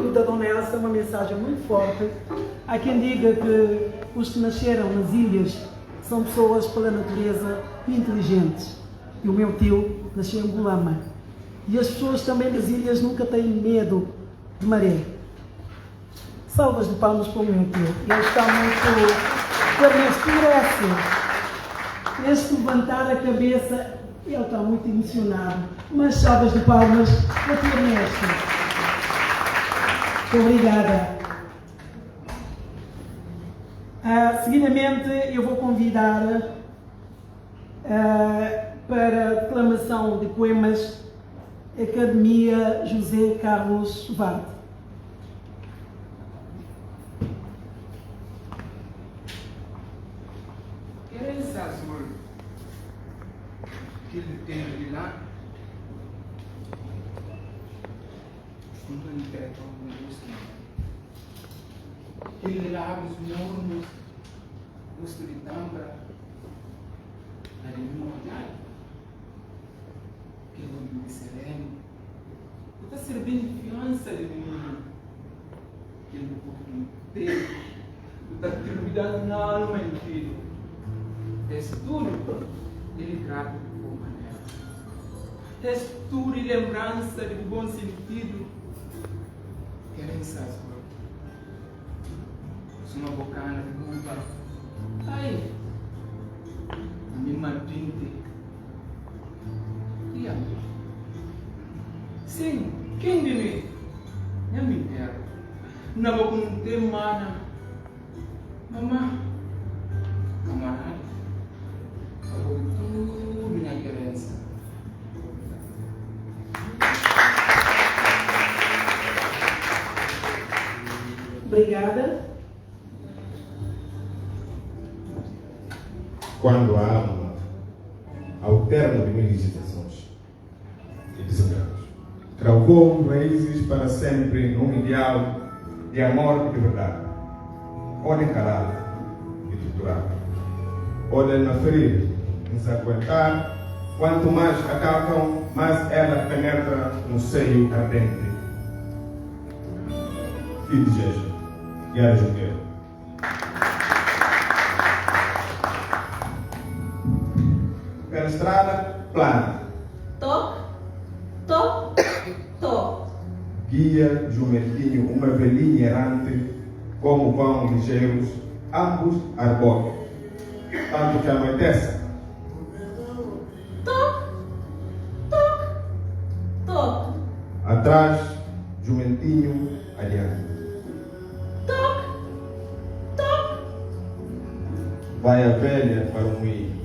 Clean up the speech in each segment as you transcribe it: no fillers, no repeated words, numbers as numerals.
livro da Dona Elsa uma mensagem muito forte. Há quem diga que os que nasceram nas ilhas são pessoas pela natureza inteligentes. E o meu tio nasceu em Bulama. E as pessoas também das ilhas nunca têm medo de maré. Salvas de palmas para o meu tio. Ele está muito... Ernesto merece. Este levantar a cabeça, ele está muito emocionado. Mas salvas de palmas para o tio Ernesto. Muito obrigada. Seguidamente, eu vou convidar para a declamação de poemas Academia José Carlos Varte. Herança azul que ele tem ali lá, não interessa o gosto. Aquele lábios mornos, gosto de tâmbra, ali no olhar, aquele olho de sereno, está servindo de fiança de menino, aquele corpo inteiro, está terminando na alma, meu filho. Textura, ele grava de boa maneira. Textura e lembrança de bom sentido. Querência azul. Uma bocana de buba. Ai, a minha pinte. E a mim? Sim, quem de mim? Não me quero. Não vou com ter mana. Mamãe, camarada. Tudo minha querência. Obrigada. Quando a alma, ao termo de mil visitações e desenganos, cravou raízes para sempre num ideal de amor e de verdade, podem calar e torturar, podem na ferir, desaguentar, quanto mais acalcam, mais ela penetra no seio ardente. Fim de Jeja, Yara Junqueiro. Pela estrada plana. Toc, toc, toc. Guia jumentinho, uma velhinha errante, como vão ligeiros, ambos arbóreos. Tanto que anoitece. Toc, toc, toc. Atrás, jumentinho, adiante. Toc, toc. Vai a velha para o moinho.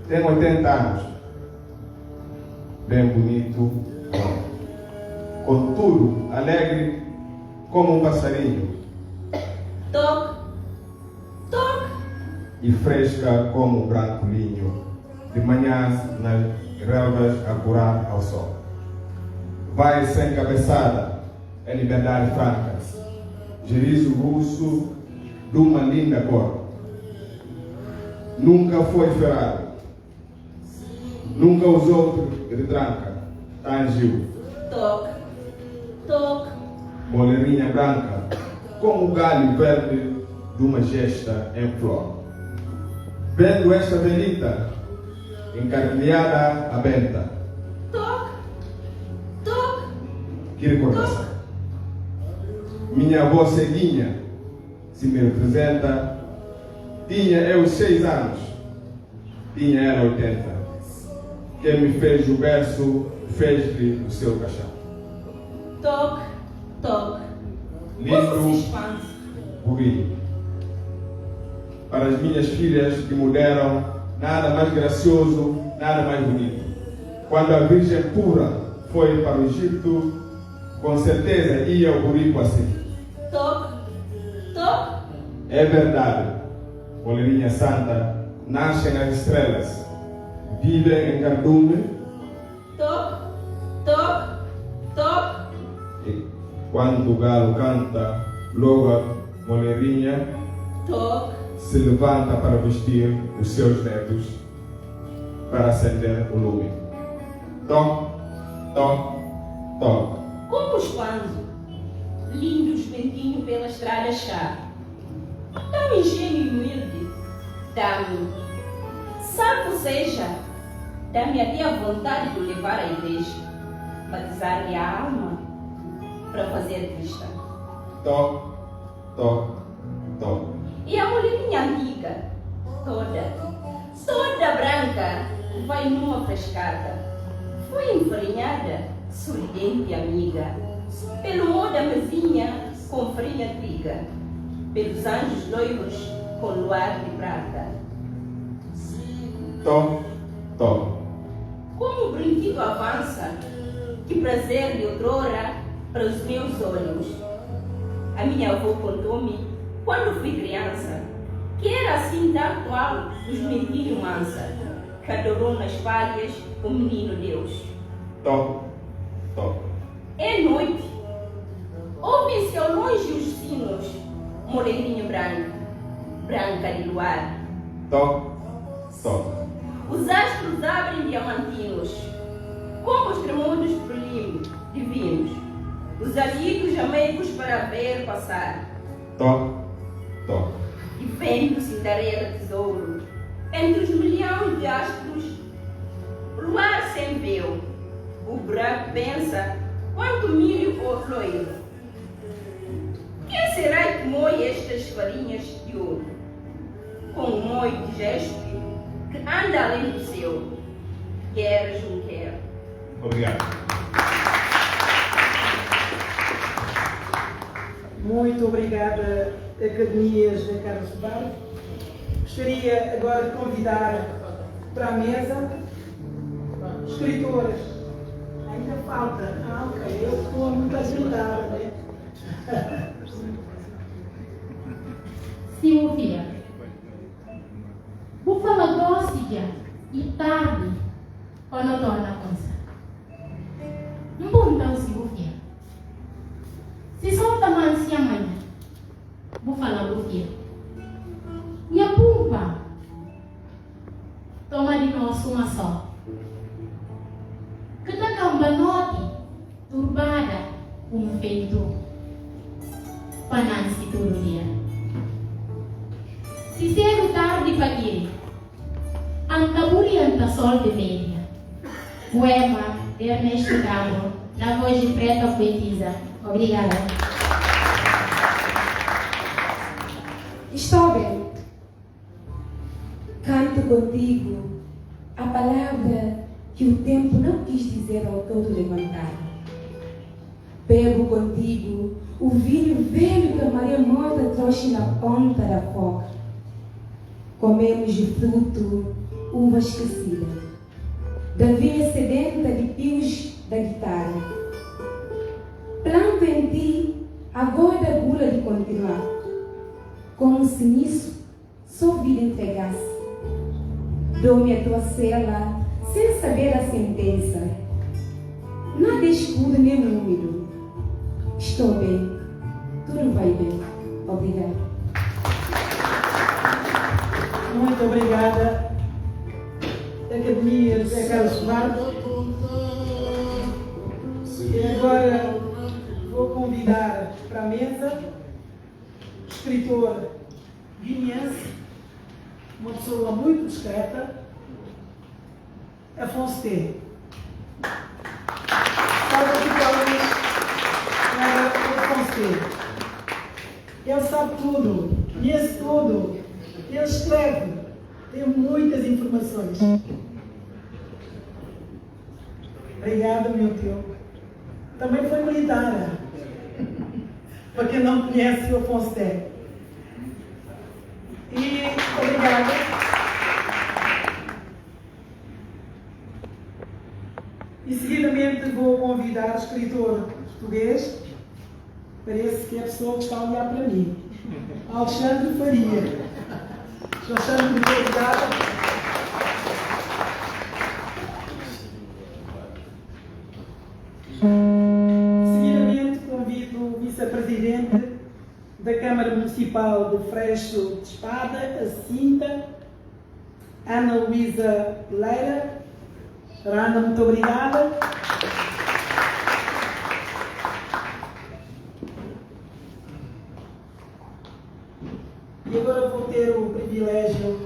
Tem 80 anos. Bem bonito, bom. Contudo, alegre como um passarinho. Toc, toc. E fresca como um branco linho. De manhã nas relvas a curar ao sol. Vai sem cabeçada, é liberdade franca. Gerizo russo de uma linda cor. Nunca foi ferrado. Nunca usou de tranca, tangiu. Toc, toc. Moleirinha branca, como o galho verde de uma gesta em flor. Vendo esta velhita, encarneada a benta. Toc, toc. Que recordação. Minha avó ceguinha, se me representa, tinha eu 6 anos, tinha ela 80. Quem me fez o berço, fez-lhe o seu caixão. Toc, toc. Lindo burrinho. Para as minhas filhas que me deram, nada mais gracioso, nada mais bonito. Quando a Virgem pura foi para o Egito, com certeza ia o burrico assim. Toc, toc. É verdade, Moleirinha Santa, nascem as estrelas, vivem em cardume. Toc, toc, toc. E quando o galo canta, logo a Moleirinha Toc, se levanta para vestir os seus netos, para acender o lume. Toc, toc, toc. como os quando? lindo ventinho pela estrada chá. Dá-me engenho e humilde, dá-me, salvo seja, dá-me até a vontade de levar à igreja, batizar-lhe a alma para fazer vista. Toque, toque, toque. E a mulherinha amiga, toda branca, vai numa frescada. Foi enfarinhada, sorridente amiga, pelo modo da mesinha com farinha triga, pelos anjos loiros com luar de prata. Toque, toque. Como o brinquedo avança, que prazer de outrora para os meus olhos. A minha avó contou-me, quando fui criança, que era assim tão atual os mentinhos mansa, que adorou nas falhas o menino Deus. Toque, toque. É noite, ouvem-se ao longe os sinos, moreninho branco, branca de luar. Toque, toque. Os astros abrem diamantinos, como os tremudos divinos, os amigos ameigos para ver passar. Toque, toque. E vendo-se tarefa tesouro, entre os milhões de astros, o luar sem véu, o buraco pensa, quanto milho ou loiro. Quem será que moe estas farinhas de ouro? Com um moio de gesto que anda além do seu, quer Junquer. Obrigado. Muito obrigada, Academias de Carlos Barro. Gostaria agora de convidar para a mesa escritores. Ainda falta. Ok, eu estou muito agitada, né? Silvia, vou falar doce e tarde quando torna a coisa. Não vou então, Silvia. Se solta mais amanhã, vou falar do dia. E a pumpa, toma de nós uma só. Que tá cambanote, turbada, como feito, pananse todo dia. Se cedo tarde pagire, ancaburi anta sol de meia. Poema de Ernesto Cabo, na voz de Preta Poetisa. Obrigada. Estou bem. Canto contigo a palavra que o tempo não quis dizer ao todo levantar. Bebo contigo o vinho velho que a maré morta trouxe na ponta da foca. Comemos de fruto uva esquecida, da vinha sedenta de pios da guitarra. Planto em ti a gorda gula de continuar, como se nisso só vida entregasse. Dou-me a tua cela sem saber a sentença, nada escuro nem úmido. Estou bem, tudo vai bem. Obrigada. Muito obrigada, Academia José Carlos Barro. E agora vou convidar para a mesa o escritor guineense, uma pessoa muito discreta, Afonso T. Salve de palmas para Afonso T. Ele sabe tudo, conhece tudo, ele escreve, tem muitas informações. Obrigada, meu tio. Também foi militar. Para quem não conhece o Afonso T. E obrigada. E seguidamente vou convidar o escritor português, parece que é a pessoa que está a olhar para mim, Alexandre Faria. Alexandre, muito obrigada. Seguidamente convido o vice-presidente da Câmara Municipal de Freixo de Espada, a Cinta, Ana Luísa Leira. Ana, muito obrigada. privilégio,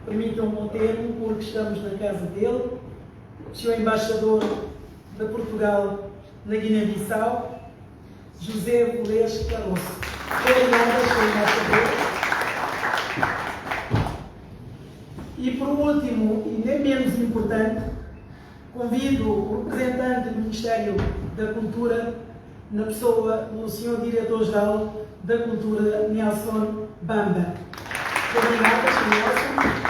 permitam-me o termo, porque estamos na casa dele, o Sr. Embaixador de Portugal na Guiné-Bissau, José Velez Caroço. Obrigada, Sr. Embaixador. E por último, e nem menos importante, convido o representante do Ministério da Cultura, na pessoa do Sr. Diretor-Geral da Cultura, Nelson Bamba. Obrigada, Sr. Nelson.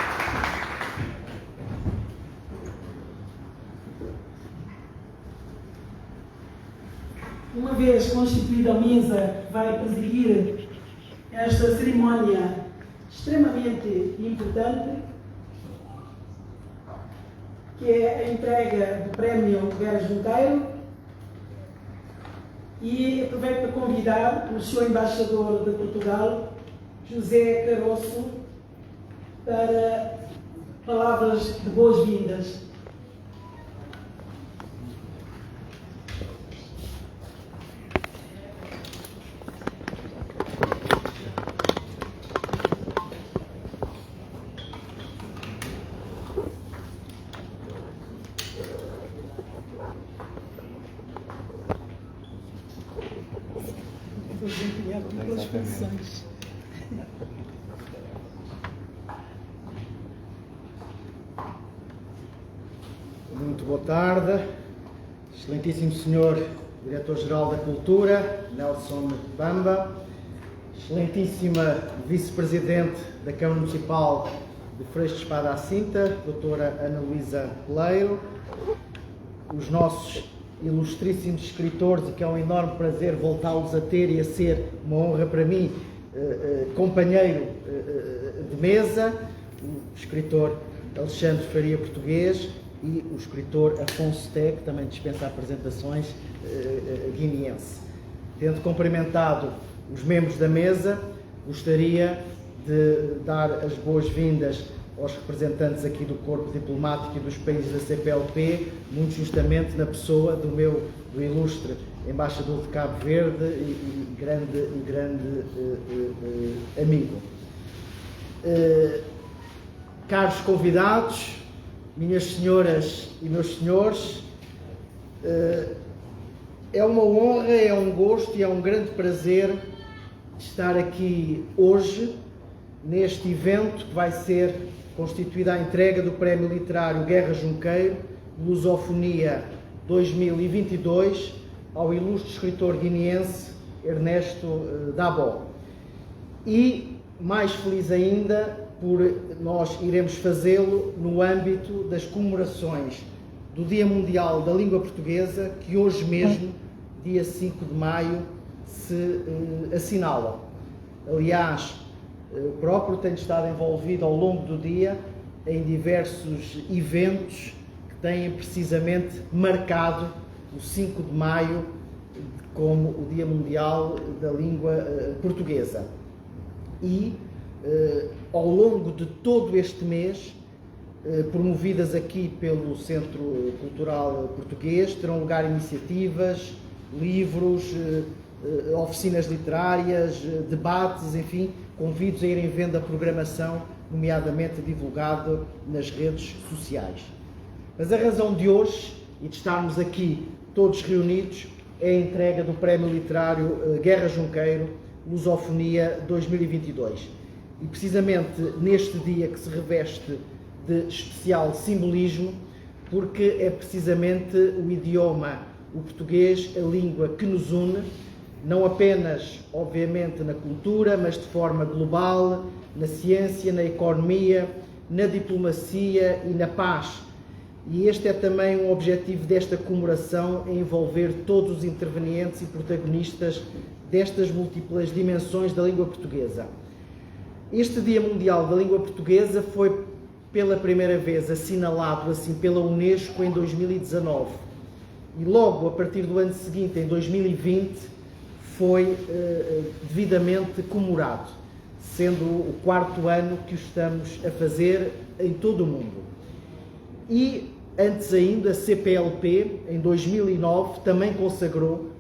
Uma vez constituída a mesa que vai presidir esta cerimónia extremamente importante, que é a entrega do Prémio Guerra Junqueiro, e aproveito para convidar o Sr. Embaixador de Portugal, José Caroço, para palavras de boas-vindas. Muito boa tarde, excelentíssimo Senhor Diretor-Geral da Cultura, Nelson Bamba, excelentíssima Vice-Presidente da Câmara Municipal de Freixo de Espada à Cinta, Doutora Ana Luísa Peleiro, os nossos ilustríssimos escritores, e que é um enorme prazer voltá-los a ter e a ser uma honra para mim, companheiro de mesa, o escritor Alexandre Faria Português e o escritor Afonso Té, que também dispensa apresentações, guineense. Tendo cumprimentado os membros da mesa, gostaria de dar as boas-vindas aos representantes aqui do corpo diplomático e dos países da CPLP, muito justamente na pessoa do ilustre embaixador de Cabo Verde e grande amigo. Caros convidados, minhas senhoras e meus senhores, é uma honra, é um gosto e é um grande prazer estar aqui hoje, neste evento que vai ser constituída a entrega do Prémio Literário Guerra Junqueiro, Lusofonia 2022, ao ilustre escritor guineense Ernesto Dabo. E, mais feliz ainda, por nós iremos fazê-lo no âmbito das comemorações do Dia Mundial da Língua Portuguesa, que hoje mesmo, dia 5 de maio, se assinala. Aliás, o próprio tem estado envolvido ao longo do dia em diversos eventos que têm precisamente marcado o 5 de maio como o Dia Mundial da Língua Portuguesa. E, ao longo de todo este mês, promovidas aqui pelo Centro Cultural Português, terão lugar iniciativas, livros, oficinas literárias, debates, enfim, convidos a irem vendo a programação, nomeadamente divulgada nas redes sociais. Mas a razão de hoje, e de estarmos aqui todos reunidos, é a entrega do Prémio Literário Guerra Junqueiro, Lusofonia 2022. E precisamente neste dia que se reveste de especial simbolismo, porque é precisamente o idioma, o português, a língua que nos une, não apenas, obviamente, na cultura, mas de forma global, na ciência, na economia, na diplomacia e na paz. E este é também um objetivo desta comemoração, é envolver todos os intervenientes e protagonistas destas múltiplas dimensões da língua portuguesa. Este Dia Mundial da Língua Portuguesa foi pela primeira vez assinalado assim pela Unesco em 2019 e logo a partir do ano seguinte, em 2020, foi devidamente comemorado, sendo o 4º ano que o estamos a fazer em todo o mundo. E antes ainda, a CPLP, em 2009, também consagrou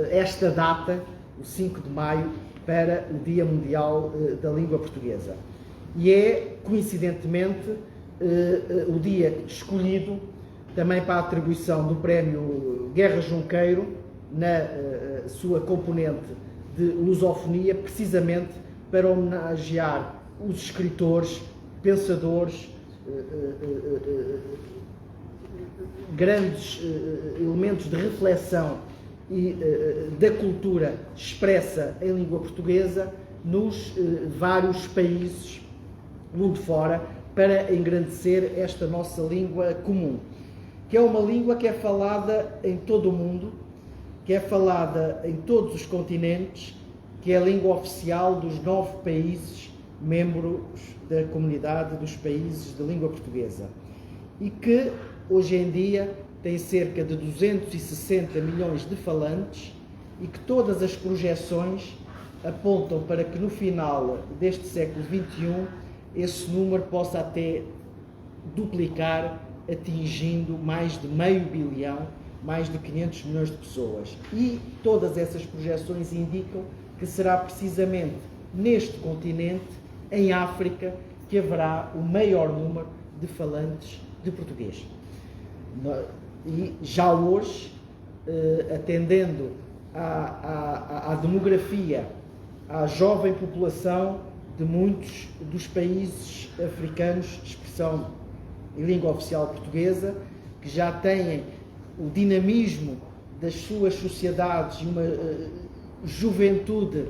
esta data, o 5 de maio, para o Dia Mundial da Língua Portuguesa. E é, coincidentemente, o dia escolhido também para a atribuição do Prémio Guerra Junqueiro, na sua componente de lusofonia, precisamente para homenagear os escritores, pensadores, grandes elementos de reflexão e da cultura expressa em língua portuguesa nos vários países mundo fora, para engrandecer esta nossa língua comum, que é uma língua que é falada em todo o mundo, que é falada em todos os continentes, que é a língua oficial dos 9 países membros da comunidade dos países de língua portuguesa, e que hoje em dia tem cerca de 260 milhões de falantes, e que todas as projeções apontam para que no final deste século XXI esse número possa até duplicar, atingindo mais de meio bilhão, mais de 500 milhões de pessoas. E todas essas projeções indicam que será precisamente neste continente, em África, que haverá o maior número de falantes de português. E já hoje, atendendo à demografia, à jovem população de muitos dos países africanos de expressão em língua oficial portuguesa, que já têm o dinamismo das suas sociedades e uma juventude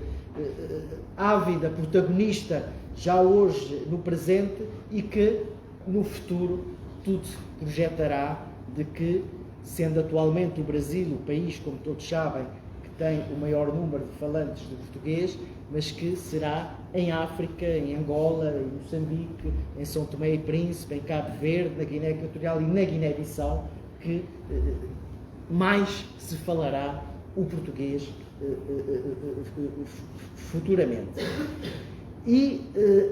ávida, protagonista, já hoje no presente, e que no futuro tudo se projetará de que, sendo atualmente o Brasil o país, como todos sabem, que tem o maior número de falantes de português, mas que será em África, em Angola, em Moçambique, em São Tomé e Príncipe, em Cabo Verde, na Guiné Equatorial e na Guiné-Bissau, que mais se falará o português futuramente. E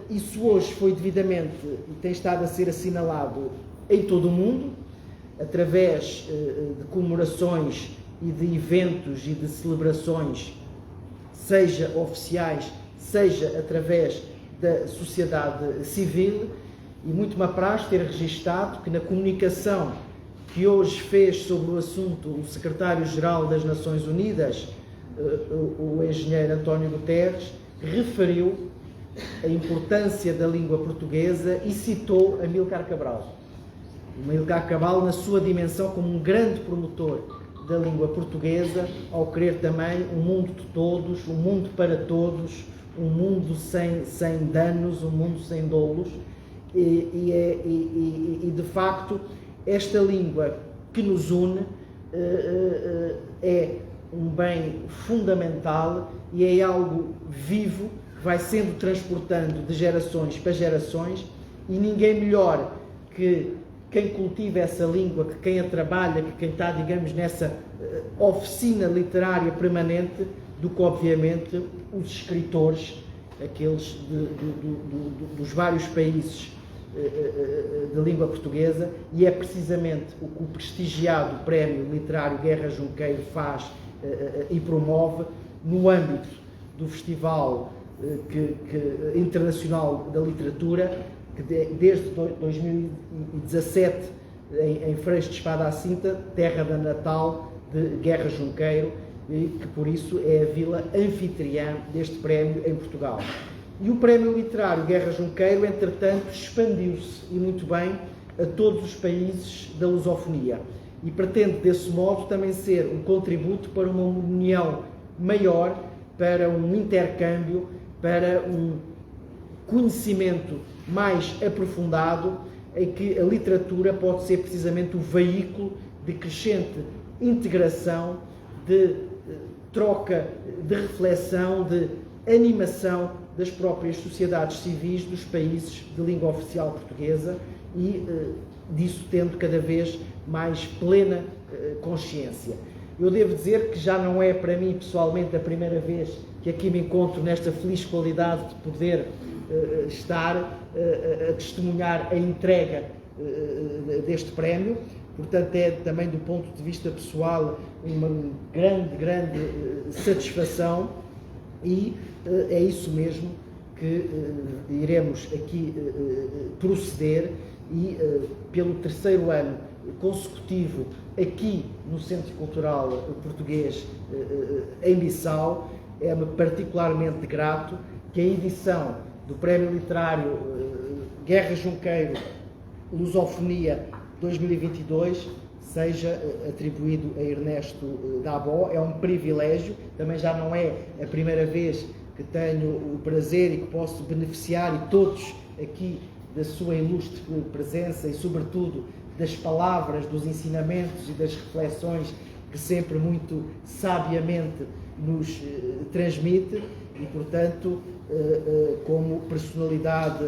isso hoje foi devidamente e tem estado a ser assinalado em todo o mundo, através de comemorações e de eventos e de celebrações, seja oficiais, seja através da sociedade civil, e muito me apraz ter registado que na comunicação que hoje fez sobre o assunto o secretário-geral das Nações Unidas, o engenheiro António Guterres, referiu a importância da língua portuguesa e citou Amílcar Cabral. Amílcar Cabral, na sua dimensão como um grande promotor da língua portuguesa, ao querer também um mundo de todos, um mundo para todos, um mundo sem danos, um mundo sem dolos, e de facto esta língua que nos une é um bem fundamental e é algo vivo, vai sendo transportando de gerações para gerações, e ninguém melhor que quem cultiva essa língua, que quem a trabalha, que quem está, digamos, nessa oficina literária permanente, do que, obviamente, os escritores, aqueles dos vários países de língua portuguesa, e é precisamente o que o prestigiado Prémio Literário Guerra Junqueiro faz e promove no âmbito do Festival Internacional da Literatura, que desde 2017, em Freixo de Espada à Cinta, terra da natal de Guerra Junqueiro, e que por isso é a vila anfitriã deste prémio em Portugal. E o Prémio Literário Guerra Junqueiro, entretanto, expandiu-se, e muito bem, a todos os países da lusofonia, e pretende, desse modo, também ser um contributo para uma união maior, para um intercâmbio, para um conhecimento mais aprofundado, em que a literatura pode ser precisamente o veículo de crescente integração, de troca, de reflexão, de animação das próprias sociedades civis dos países de língua oficial portuguesa, e disso tendo cada vez mais plena consciência. Eu devo dizer que já não é para mim pessoalmente a primeira vez que aqui me encontro nesta feliz qualidade de poder estar a testemunhar a entrega deste prémio. Portanto, é também do ponto de vista pessoal uma grande satisfação E é isso mesmo que iremos aqui proceder e pelo terceiro ano consecutivo aqui no Centro Cultural Português em Bissau, é-me particularmente grato que a edição do Prémio Literário Guerra Junqueiro Lusofonia 2022 seja atribuído a Ernesto Dabó. É um privilégio, também já não é a primeira vez que tenho o prazer e que posso beneficiar, e todos aqui, da sua ilustre presença e, sobretudo, das palavras, dos ensinamentos e das reflexões que sempre muito sabiamente nos transmite, e, portanto, como personalidade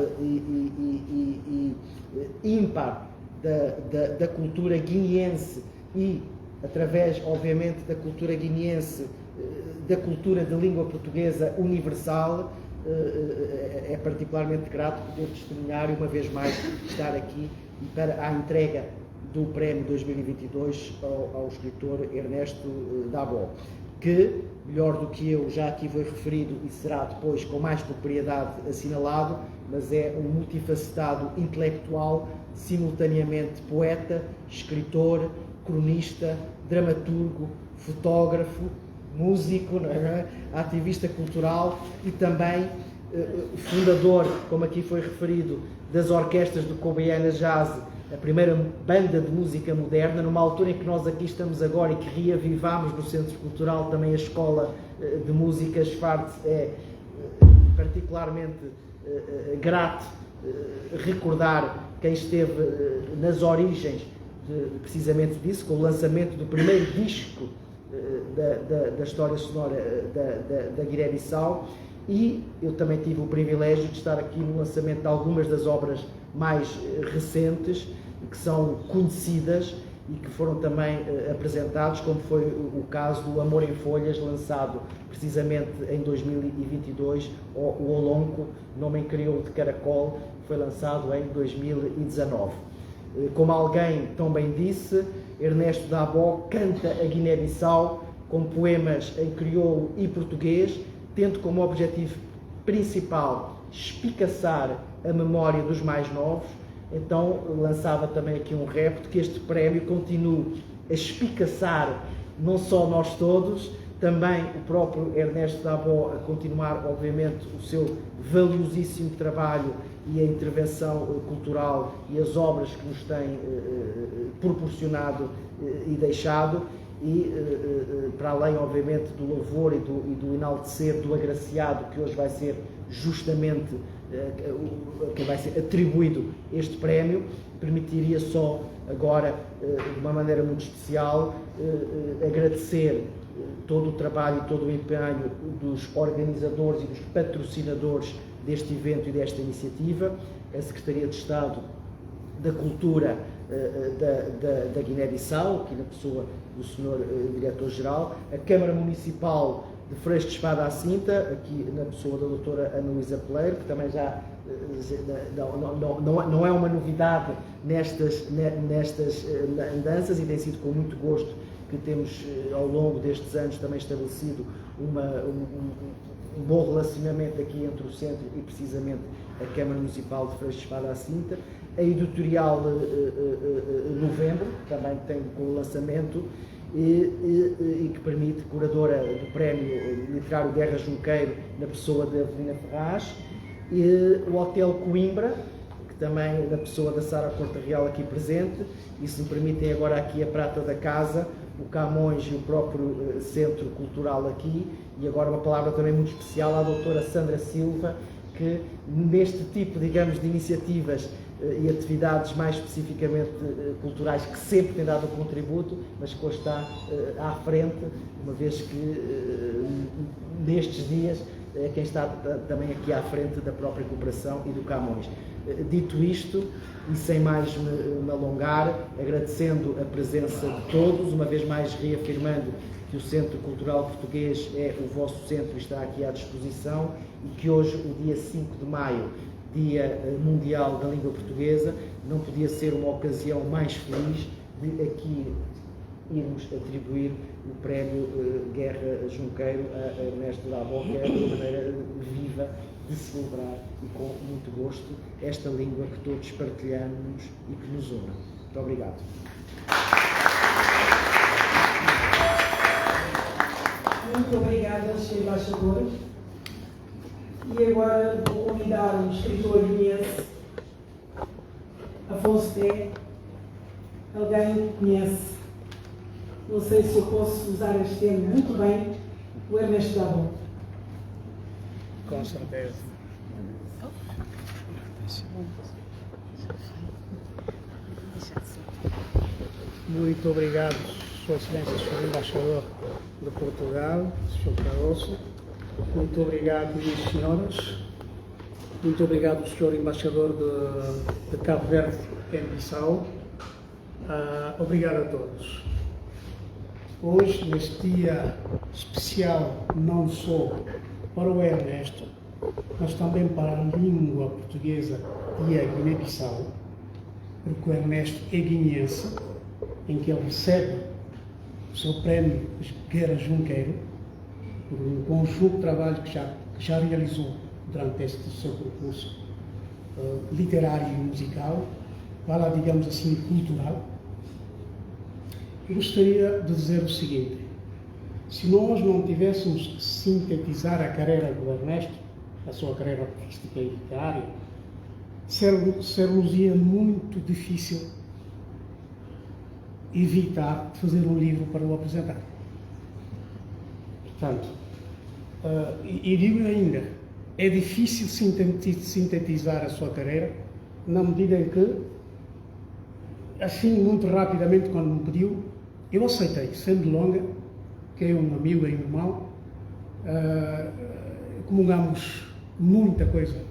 ímpar da cultura guineense e, através, obviamente, da cultura guineense, da cultura de língua portuguesa universal, é particularmente grato poder testemunhar e, uma vez mais, estar aqui para a entrega do Prémio 2022 ao escritor Ernesto Dabó, que, melhor do que eu, já aqui foi referido e será depois com mais propriedade assinalado, mas é um multifacetado intelectual, simultaneamente poeta, escritor, cronista, dramaturgo, fotógrafo, músico, não é? Ativista cultural e também fundador, como aqui foi referido, das orquestras do Cobiana Jazz, a primeira banda de música moderna, numa altura em que nós aqui estamos agora e que reavivamos no Centro Cultural também a Escola de Música Schwartz. É particularmente grato recordar quem esteve nas origens precisamente disso, com o lançamento do primeiro disco da história sonora da Guiné-Bissau, e eu também tive o privilégio de estar aqui no lançamento de algumas das obras mais recentes, que são conhecidas e que foram também apresentados, como foi o caso do Amor em Folhas, lançado precisamente em 2022, ou o Olonco, nome em crioulo de Caracol, foi lançado em 2019. Como alguém tão bem disse, Ernesto Dabó canta a Guiné-Bissau com poemas em crioulo e português, tendo como objetivo principal espicaçar a memória dos mais novos. Então lançava também aqui um repto que este prémio continue a espicaçar não só nós todos, também o próprio Ernesto Dabó a continuar, obviamente, o seu valiosíssimo trabalho e a intervenção cultural e as obras que nos tem proporcionado e deixado, e para além, obviamente, do louvor e do enaltecer do agraciado que hoje vai ser justamente que vai ser atribuído este prémio, permitiria só agora, de uma maneira muito especial, agradecer todo o trabalho e todo o empenho dos organizadores e dos patrocinadores deste evento e desta iniciativa, a Secretaria de Estado da Cultura da Guiné-Bissau, aqui na pessoa do Sr. Diretor-Geral, a Câmara Municipal de Freixo de Espada à Cinta, aqui na pessoa da doutora Ana Luísa Peleiro, que também já não é uma novidade nestas andanças, e tem sido com muito gosto que temos, ao longo destes anos, também estabelecido um bom relacionamento aqui entre o Centro e, precisamente, a Câmara Municipal de Freixo de Espada à Cinta. A editorial Novembro, também tem com o lançamento, e que permite, curadora do Prémio Literário Guerra Junqueiro, na pessoa de Avelina Ferraz, e o Hotel Coimbra, que também na pessoa da Sara Corte Real aqui presente, e se me permitem agora aqui a prata da casa, o Camões e o próprio Centro Cultural aqui, e agora uma palavra também muito especial à doutora Sandra Silva, que neste tipo, digamos, de iniciativas e atividades mais especificamente culturais, que sempre tem dado um contributo, mas que hoje está à frente, uma vez que nestes dias é quem está também aqui à frente da própria cooperação e do Camões. Dito isto, e sem mais me alongar, agradecendo a presença de todos, uma vez mais reafirmando que o Centro Cultural Português é o vosso centro e está aqui à disposição, e que hoje, o dia 5 de maio, Dia Mundial da Língua Portuguesa, não podia ser uma ocasião mais feliz de aqui irmos atribuir o prémio Guerra Junqueiro a Ernesto Dabo, que é uma maneira viva de celebrar e com muito gosto esta língua que todos partilhamos e que nos une. Muito obrigado. Muito obrigada, Sr. Embaixador. E agora vou convidar o escritor guineense Afonso Té, alguém que conhece. Não sei se eu posso usar este termo muito bem, o Ernesto Dabo. Com certeza. Muito obrigado, Sua Excelência, Sr. Embaixador de Portugal, Sr. Caroço. Muito obrigado, minhas senhoras. Muito obrigado, Sr. Embaixador de Cabo Verde em Bissau. Obrigado a todos. Hoje, neste dia especial, não só para o Ernesto, mas também para a língua portuguesa e a Guiné-Bissau, porque o Ernesto é guineense, em que ele recebe o seu prémio Guerra Junqueiro, por um conjunto de trabalho que já realizou durante este seu percurso literário e musical, lá, digamos assim, cultural. Eu gostaria de dizer o seguinte: se nós não tivéssemos que sintetizar a carreira do Ernesto, a sua carreira artística e literária, ser-nos-ia muito difícil evitar de fazer um livro para o apresentar. Portanto, e digo ainda, é difícil sintetizar a sua carreira, na medida em que, assim, muito rapidamente, quando me pediu, eu aceitei, sendo longa, que é um amigo e um irmão, comungamos muita coisa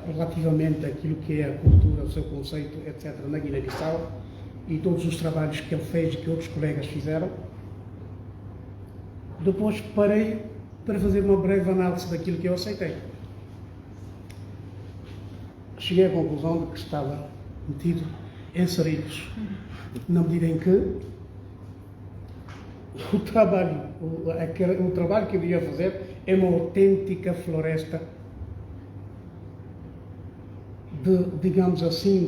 relativamente àquilo que é a cultura, o seu conceito, etc., na Guiné-Bissau, e todos os trabalhos que ele fez e que outros colegas fizeram. Depois parei para fazer uma breve análise daquilo que eu aceitei. Cheguei à conclusão de que estava metido em sarilhos, na medida em que o trabalho que eu devia fazer é uma autêntica floresta de, digamos assim,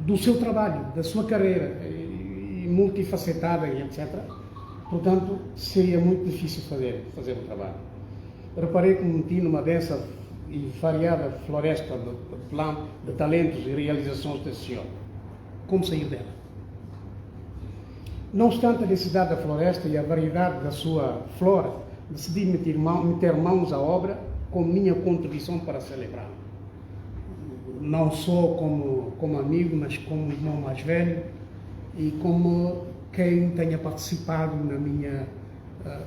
do seu trabalho, da sua carreira, e multifacetada e etc. Portanto, seria muito difícil fazer o trabalho. Reparei que me meti numa densa e variada floresta de talentos e realizações desse senhor. Como sair dela? Não obstante a densidade da floresta e a variedade da sua flora, decidi meter mãos à obra com minha contribuição para celebrá-la. Não só como amigo, mas como irmão mais velho e como quem tenha participado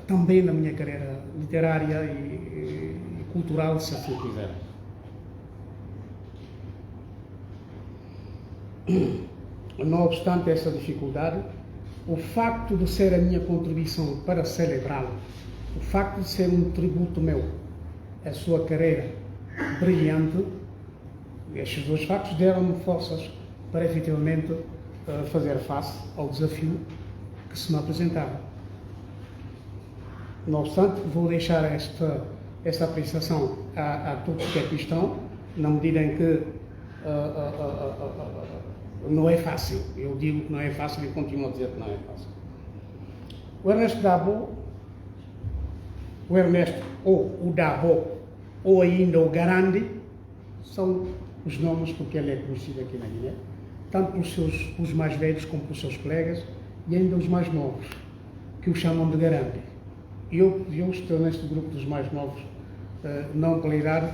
também na minha carreira literária e cultural, se assim quiser. Não obstante essa dificuldade, o facto de ser a minha contribuição para celebrá-lo, o facto de ser um tributo meu à sua carreira brilhante, estes dois factos deram-me forças para efetivamente fazer face ao desafio que se me apresentava. Não obstante, vou deixar esta apreciação a todos que aqui estão, na medida em que não é fácil. Eu digo que não é fácil e continuo a dizer que não é fácil. O Ernesto Dabo, o Ernesto ou o Dabo, ou ainda o Garandi, são os nomes porque ele é conhecido aqui na Guiné, tanto pelos mais velhos como pelos seus colegas, e ainda os mais novos, que o chamam de Garandi. Eu estou neste grupo dos mais novos, não pela idade,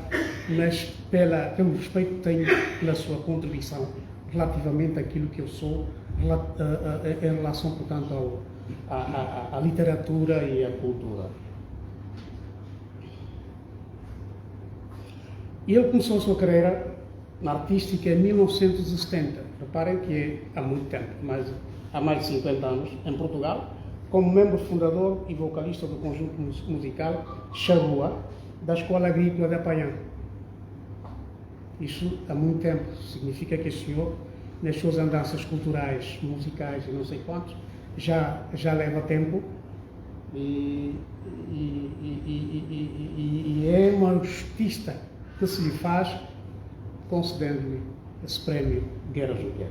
mas pelo respeito que tenho pela sua contribuição relativamente àquilo que eu sou, em relação, portanto, à literatura e à cultura. E ele começou a sua carreira artística em 1970. Reparem que é há muito tempo, há mais de 50 anos, em Portugal, como membro fundador e vocalista do conjunto musical Charrua, da Escola Agrícola de Apaiã. Isso há muito tempo. Significa que o senhor nas suas andanças culturais, musicais e não sei quantos, já leva tempo e é uma justiça que se lhe faz concedendo-lhe esse prémio Guerra Junqueira.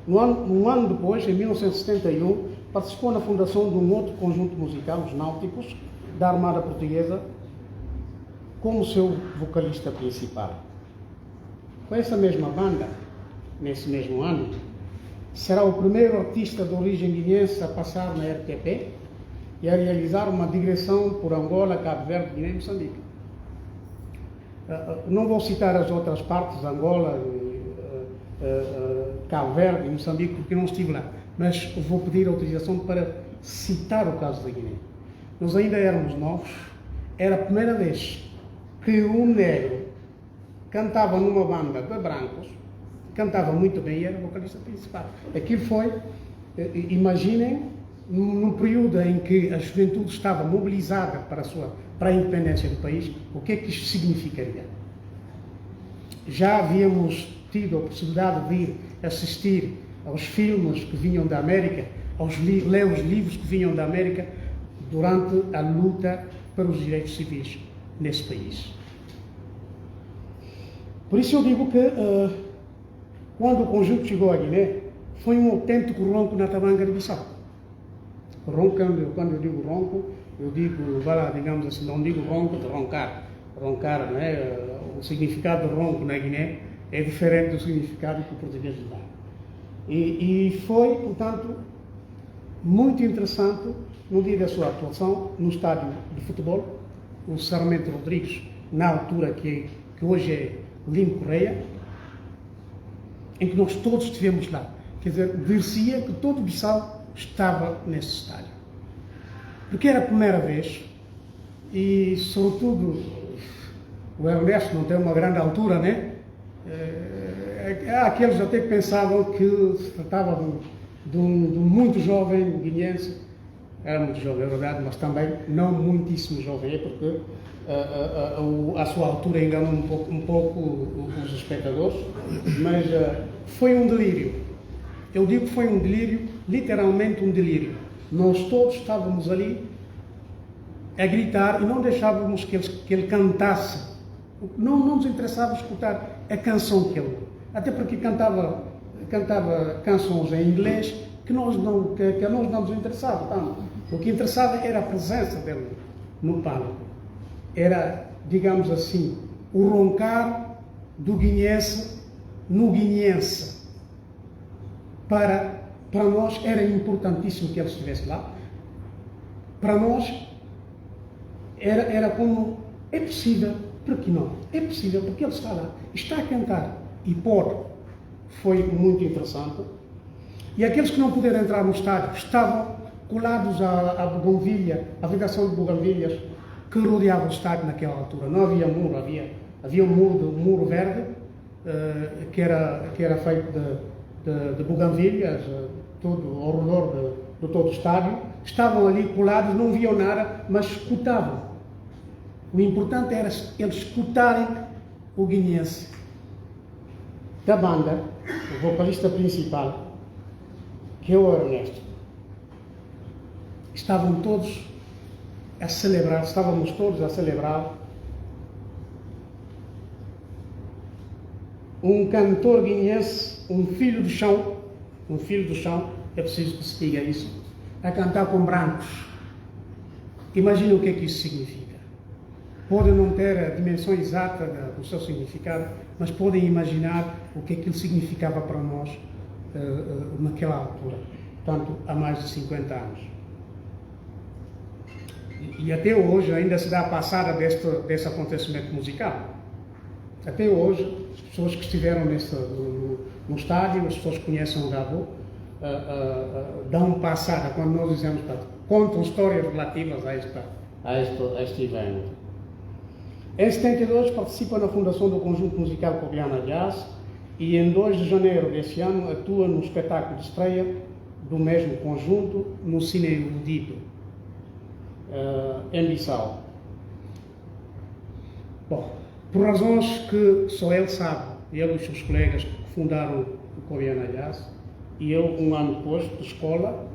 Um ano depois, em 1971, participou na fundação de um outro conjunto musical, os Náuticos, da Armada Portuguesa, como seu vocalista principal. Com essa mesma banda, nesse mesmo ano, será o primeiro artista de origem guineense a passar na RTP e a realizar uma digressão por Angola, Cabo Verde, Guiné e Moçambique. Não vou citar as outras partes, Angola, Cabo Verde e Moçambique, porque não estive lá, mas vou pedir autorização para citar o caso da Guiné. Nós ainda éramos novos, era a primeira vez que um negro cantava numa banda de brancos, cantava muito bem e era o vocalista principal. Aquilo foi, imaginem, num período em que a juventude estava mobilizada para a independência do país, o que é que isto significaria? Já havíamos tido a possibilidade de ir assistir aos filmes que vinham da América, ler os livros que vinham da América durante a luta para os direitos civis nesse país. Por isso eu digo que quando o conjunto chegou à Guiné, foi um autêntico ronco na Tabanga de Bissau. Ronco, quando eu digo ronco, eu digo, digamos assim, não digo ronco de roncar. Roncar, não é? O significado de ronco na Guiné é diferente do significado que o português lhe dá. E foi, portanto, muito interessante no dia da sua atuação no estádio de futebol, o Sarmento Rodrigues, na altura que hoje é Lino Correia, em que nós todos estivemos lá. Quer dizer, dir-se-ia que todo Bissau estava nesse estádio. Porque era a primeira vez e, sobretudo, o Ernesto não tem uma grande altura, né? Há aqueles até que pensavam que se tratava de um muito jovem guineense. Era muito jovem, é verdade, mas também não muitíssimo jovem, é porque a sua altura enganou um pouco os espectadores, mas foi um delírio. Eu digo que foi um delírio, literalmente um delírio. Nós todos estávamos ali a gritar e não deixávamos que ele cantasse. Não nos interessava escutar a canção que ele... Até porque cantava canções em inglês que a nós não nos interessava tanto. O que interessava era a presença dele no palco. Era, digamos assim, o roncar do guineense no guineense. Para nós era importantíssimo que ele estivesse lá. Para nós era como, é possível, por que não? É possível porque ele está lá, está a cantar e pode. Foi muito interessante. E aqueles que não puderam entrar no estádio estavam colados à Bougainvilha, à vedação de Bougainvilhas, que rodeava o estádio naquela altura. Não havia muro, havia um muro verde, que era feito de Bougainvilhas, todo ao redor de todo o estádio. Estavam ali colados, não viam nada, mas escutavam. O importante era eles escutarem o guineense da banda, o vocalista principal, que é o Ernesto. Estávamos todos a celebrar um cantor guineense, um filho do chão, é preciso que se diga isso, a cantar com brancos. Imagina o que é que isso significa. Podem não ter a dimensão exata do seu significado, mas podem imaginar o que aquilo significava para nós naquela altura, portanto, há mais de 50 anos. E até hoje ainda se dá a passada desse acontecimento musical. Até hoje, as pessoas que estiveram no estádio, as pessoas que conhecem o Gabo, dão passada, quando nós dizemos, contam histórias relativas a este evento. Em 72 participa na fundação do conjunto musical Cogliana Jazz e em 2 de janeiro desse ano atua no espetáculo de estreia do mesmo conjunto no Cine Iludido, em Bissau. Bom, por razões que só ele sabe, ele e os seus colegas que fundaram o Coviana Jazz, e ele, um ano depois, de escola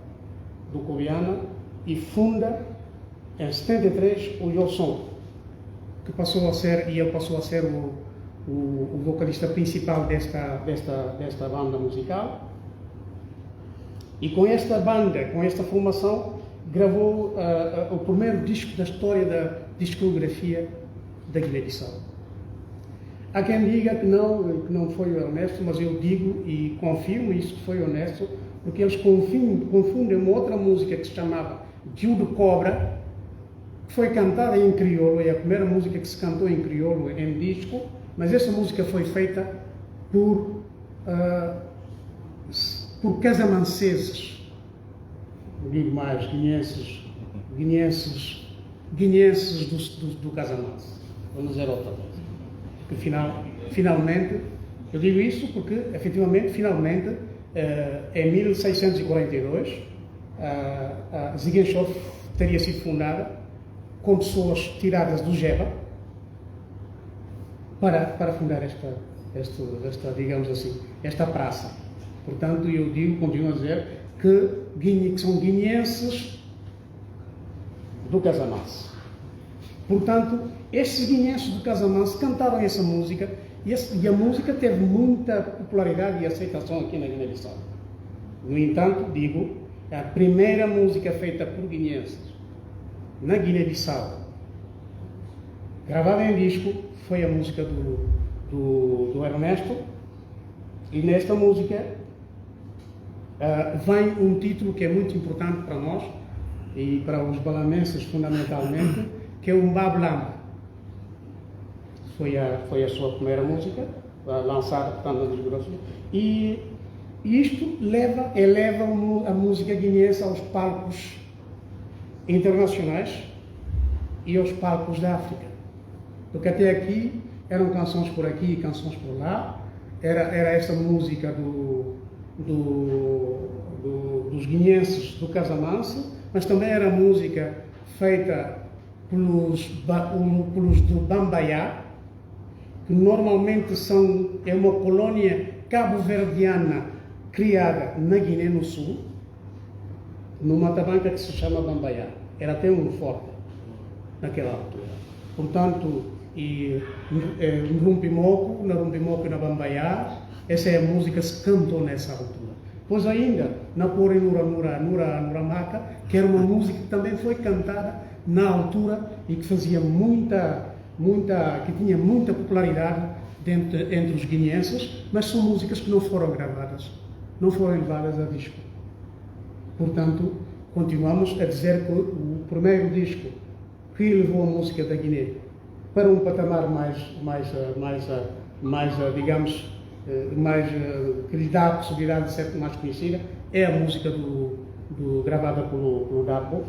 do Coviana, e funda, em 73, o Yolson, que passou a ser, e ele passou a ser o vocalista principal desta banda musical. E com esta banda, com esta formação, gravou o primeiro disco da história da discografia da Guiné-Bissau. Há quem diga que não foi honesto, mas eu digo e confirmo isso que foi honesto, porque eles confundem uma outra música que se chamava Gil de Cobra, que foi cantada em crioulo, é a primeira música que se cantou em crioulo em disco, mas essa música foi feita por casamanceses, digo mais, guineenses do Casamance, vamos dizer outra coisa. Porque finalmente, eu digo isso porque, efetivamente, finalmente, em 1642, a Ziguinchor teria sido fundada com pessoas tiradas do Jeba para fundar esta, digamos assim, esta praça. Portanto, eu continuo a dizer que são guineenses do Casamance. Portanto, estes guineenses do Casamance cantavam essa música e a música teve muita popularidade e aceitação aqui na Guiné-Bissau. No entanto, digo, a primeira música feita por guineenses na Guiné-Bissau, gravada em disco, foi a música do Ernesto, e nesta música vem um título que é muito importante para nós e para os balamenses fundamentalmente, que é o Mbablam. Foi a sua primeira música, lançada, portanto, na discografia. E isto eleva a música guineense aos palcos internacionais e aos palcos da África. Porque até aqui eram canções por aqui e canções por lá. Era essa música dos guineenses do Casamance, mas também era música feita pelos do Bambayá, que normalmente é uma colônia cabo-verdiana criada na Guiné no Sul, numa tabanca que se chama Bambayá. Era até um forte naquela altura. Portanto, no Rumpimoco e na Bambayá, essa é a música que se cantou nessa altura. Pois ainda, na Porém Nuramaca, que era uma música que também foi cantada na altura e que fazia que tinha muita popularidade entre os guineenses, mas são músicas que não foram gravadas, não foram levadas a disco. Portanto, continuamos a dizer que o primeiro disco que levou a música da Guiné para um patamar digamos, que lhe dá a possibilidade de ser mais conhecida, é a música gravada pelo Dabo,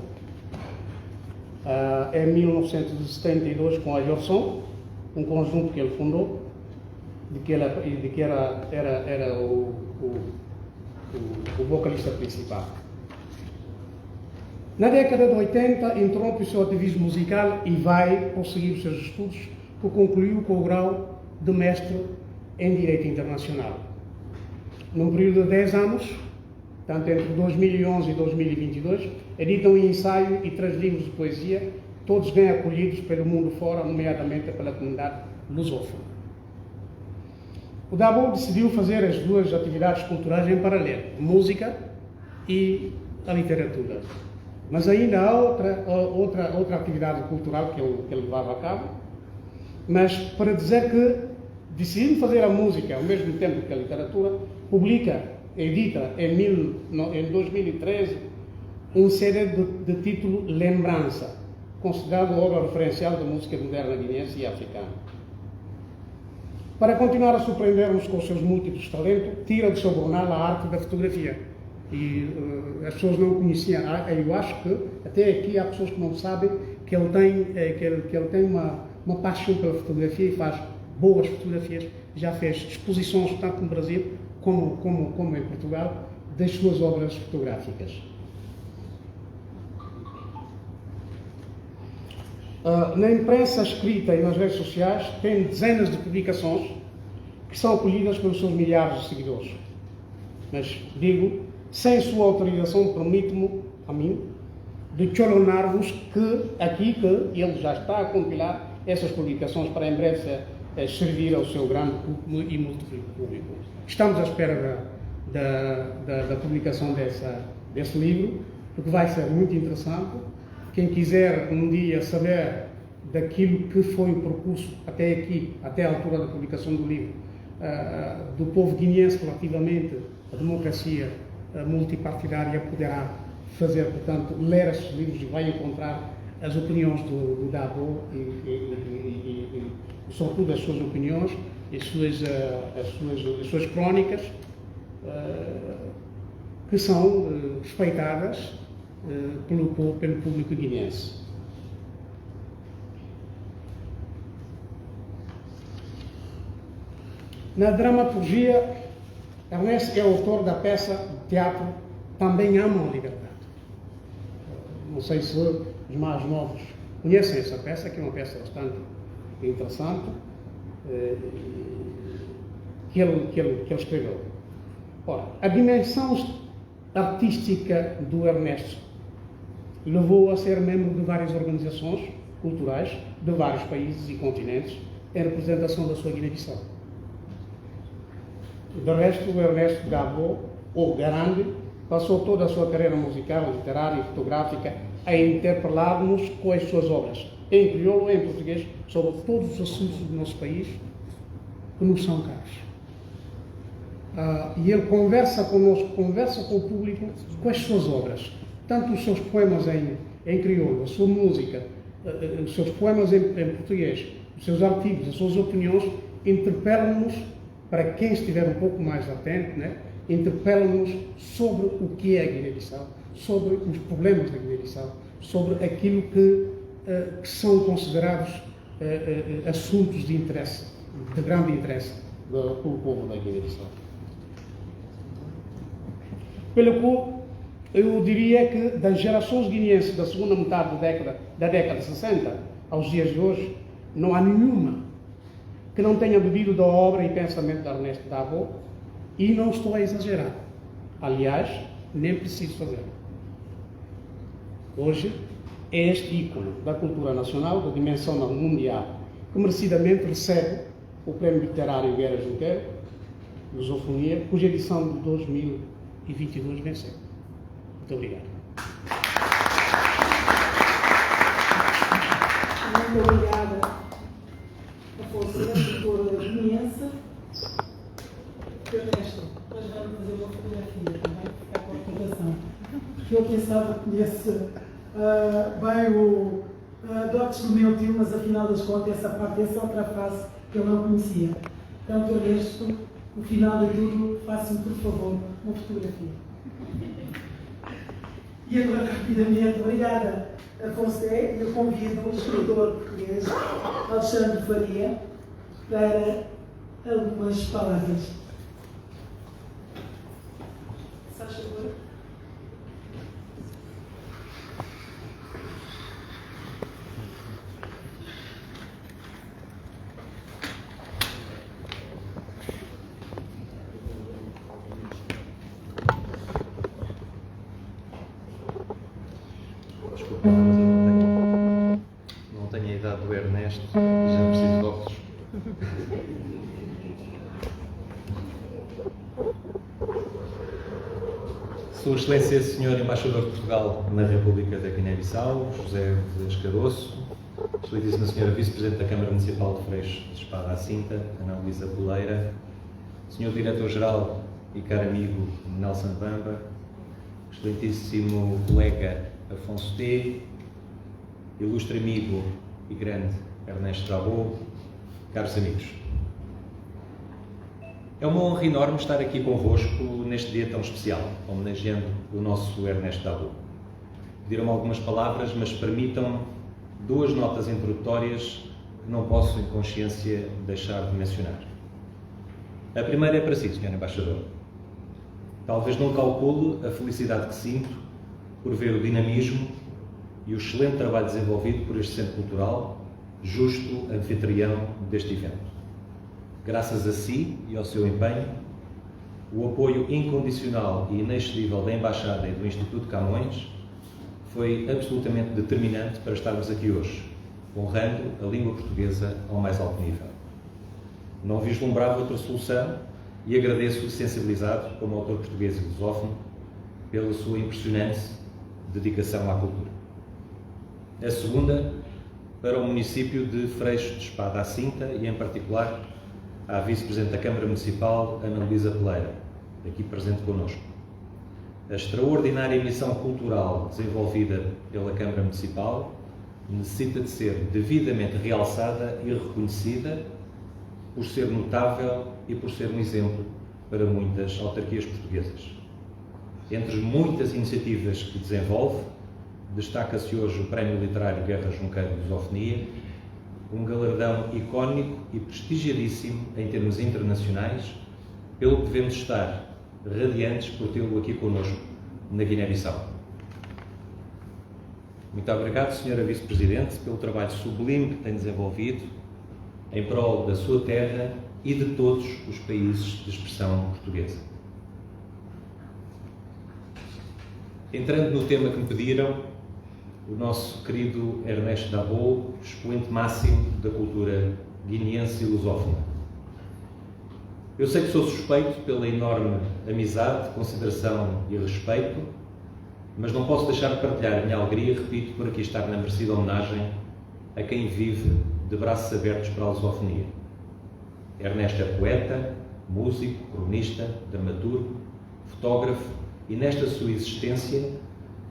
em 1972, com a Yorson, um conjunto que ele fundou, de que era o vocalista principal. Na década de 80, interrompe o seu ativismo musical e vai prosseguir os seus estudos, que concluiu com o grau de mestre em Direito Internacional. Num período de 10 anos, tanto entre 2011 e 2022, edita um ensaio e 3 livros de poesia, todos bem acolhidos pelo mundo fora, nomeadamente pela comunidade lusófona. O Dabo decidiu fazer as duas atividades culturais em paralelo, música e a literatura. Mas ainda há outra atividade cultural que ele levava a cabo, mas para dizer que, decidindo fazer a música ao mesmo tempo que a literatura, edita em 2013 um CD de título Lembrança, considerado obra referencial da música moderna guineense e africana. Para continuar a surpreender-nos com os seus múltiplos talentos, tira do seu jornal a arte da fotografia. E as pessoas não conheciam. Eu acho que até aqui há pessoas que não sabem que ele tem uma paixão pela fotografia e faz boas fotografias. Já fez exposições tanto no Brasil como em Portugal das suas obras fotográficas. Na imprensa escrita e nas redes sociais tem dezenas de publicações que são acolhidas pelos seus milhares de seguidores. Mas digo, sem sua autorização, permito-me, a mim, de questionar-vos que ele já está a compilar essas publicações para em breve servir ao seu grande e múltiplo público. Estamos à espera da publicação desse livro, porque vai ser muito interessante. Quem quiser um dia saber daquilo que foi o percurso até aqui, até a altura da publicação do livro, do povo guineense relativamente à democracia multipartidária, poderá fazer, portanto, ler esses livros e vai encontrar as opiniões do Dabo e sobretudo as suas opiniões e as suas crónicas, que são respeitadas pelo público guineense. Na dramaturgia, Ernesto é autor da peça de teatro Também Amam a Liberdade. Não sei se os mais novos conhecem essa peça, que é uma peça bastante interessante, que ele escreveu. Ora, a dimensão artística do Ernesto levou-o a ser membro de várias organizações culturais de vários países e continentes em representação da sua Guiné-Bissau. De resto, o Ernesto Dabo, ou Garande, passou toda a sua carreira musical, literária e fotográfica a interpelar-nos com as suas obras, em crioulo e em português, sobre todos os assuntos do nosso país que nos são caros. E ele conversa conosco, conversa com o público com as suas obras, tanto os seus poemas em crioulo, a sua música, os seus poemas em português, os seus artigos, as suas opiniões, interpelam-nos, para quem estiver um pouco mais atento, né, interpelam-nos sobre o que é a Guiné-Bissau, sobre os problemas da Guiné-Bissau, sobre aquilo que são considerados assuntos de interesse, de grande interesse pelo povo da Guiné-Bissau. Pelo que eu diria que das gerações guineenses da segunda metade da década de 60 aos dias de hoje, não há nenhuma que não tenha bebido da obra e pensamento de Ernesto Dabo, e não estou a exagerar. Aliás, nem preciso fazê-lo. Hoje é este ícone da cultura nacional, da dimensão mundial, que merecidamente recebe o Prémio Literário Guerra Junqueiro, Lusofonia, cuja edição de 2022 venceu. Muito obrigado. Muito obrigada a você, por guineense. Ernesto, nós vamos fazer uma fotografia também, ficar com a aplicação. Porque eu pensava que conhece bem o dotes do meu tio, mas afinal das contas, essa parte, essa outra face que eu não conhecia. Portanto, Ernesto, no final de tudo, faça-me, por favor, uma fotografia. E agora, rapidamente, obrigada, Afonso, eu convido o escritor português, Alexandre Faria, para algumas palavras. Se faz favor. Desculpa, mas eu não tenho a idade do Ernesto e já preciso de óculos. Sua Excelência, Senhor Embaixador de Portugal na República da Guiné-Bissau, José Rodrigues Caroço, Excelentíssima Senhora Vice-Presidente da Câmara Municipal de Freixo de Espada à Cinta, Ana Luísa Poleira, Senhor Diretor-Geral e caro amigo Nelson Bamba, Excelentíssimo colega Afonso T, ilustre amigo e grande Ernesto Dabo, caros amigos. É uma honra enorme estar aqui convosco neste dia tão especial, homenageando o nosso Ernesto Dabo. Pediram-me algumas palavras, mas permitam-me duas notas introdutórias que não posso, em consciência, deixar de mencionar. A primeira é para si, Sr. Embaixador. Talvez não calcule a felicidade que sinto por ver o dinamismo e o excelente trabalho desenvolvido por este Centro Cultural, justo anfitrião deste evento. Graças a si e ao seu empenho, o apoio incondicional e inexcedível da Embaixada e do Instituto Camões foi absolutamente determinante para estarmos aqui hoje, honrando a língua portuguesa ao mais alto nível. Não vislumbrava outra solução e agradeço-lhe, sensibilizado como autor português e lusófono, pela sua impressionante dedicação à cultura. A segunda, para o município de Freixo de Espada à Cinta e, em particular, à Vice-Presidente da Câmara Municipal, Ana Luísa Peleira, aqui presente connosco. A extraordinária missão cultural desenvolvida pela Câmara Municipal necessita de ser devidamente realçada e reconhecida por ser notável e por ser um exemplo para muitas autarquias portuguesas. Entre muitas iniciativas que desenvolve, destaca-se hoje o Prémio Literário Guerra Junqueiro de Lusofonia, um galardão icónico e prestigiadíssimo em termos internacionais, pelo que devemos estar radiantes por tê-lo aqui connosco na Guiné-Bissau. Muito obrigado, Sra. Vice-Presidente, pelo trabalho sublime que tem desenvolvido em prol da sua terra e de todos os países de expressão portuguesa. Entrando no tema que me pediram, o nosso querido Ernesto Dabo, expoente máximo da cultura guineense e lusófona. Eu sei que sou suspeito pela enorme amizade, consideração e respeito, mas não posso deixar de partilhar a minha alegria, repito, por aqui estar na merecida homenagem a quem vive de braços abertos para a lusofonia. Ernesto é poeta, músico, cronista, dramaturgo, fotógrafo e, nesta sua existência,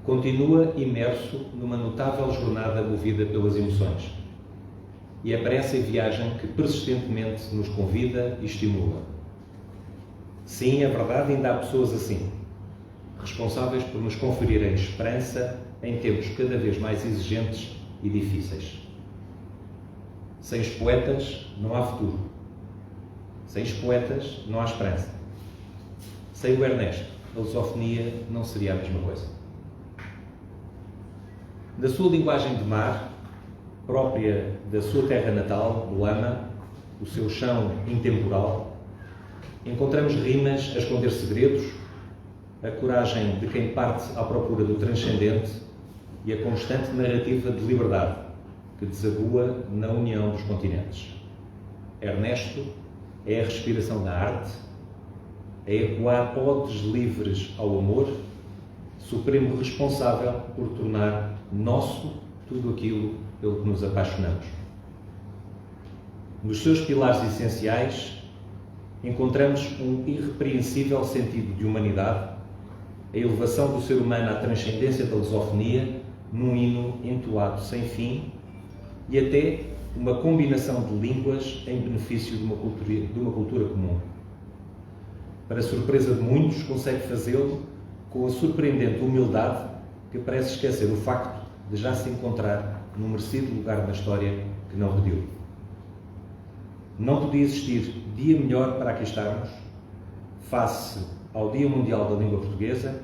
continua imerso numa notável jornada movida pelas emoções. E é para essa viagem que persistentemente nos convida e estimula. Sim, é verdade, ainda há pessoas assim, responsáveis por nos conferirem esperança em tempos cada vez mais exigentes e difíceis. Sem os poetas não há futuro. Sem os poetas não há esperança. Sem o Ernesto, a lusofonia não seria a mesma coisa. Da sua linguagem de mar, própria da sua terra natal, Luama, o seu chão intemporal, encontramos rimas a esconder segredos, a coragem de quem parte à procura do transcendente e a constante narrativa de liberdade que desagua na união dos continentes. Ernesto é a respiração da arte, é ecoar odes livres ao amor, supremo responsável por tornar nosso tudo aquilo pelo que nos apaixonamos. Nos seus pilares essenciais, encontramos um irrepreensível sentido de humanidade, a elevação do ser humano à transcendência da lusofonia num hino entoado sem fim e até uma combinação de línguas em benefício de uma cultura comum. Para surpresa de muitos, consegue fazê-lo com a surpreendente humildade que parece esquecer o facto de já se encontrar num merecido lugar na história que não pediu. Não podia existir dia melhor para aqui estarmos, face ao Dia Mundial da Língua Portuguesa,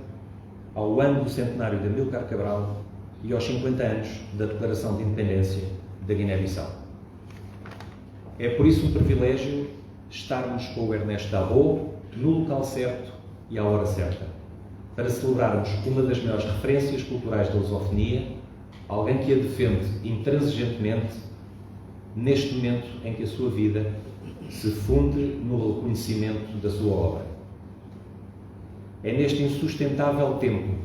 ao ano do centenário de Amílcar Cabral e aos 50 anos da Declaração de Independência da Guiné-Bissau. É por isso um privilégio estarmos com o Ernesto Dabo no local certo e à hora certa, para celebrarmos uma das maiores referências culturais da lusofonia, alguém que a defende intransigentemente neste momento em que a sua vida se funde no reconhecimento da sua obra. É neste insustentável tempo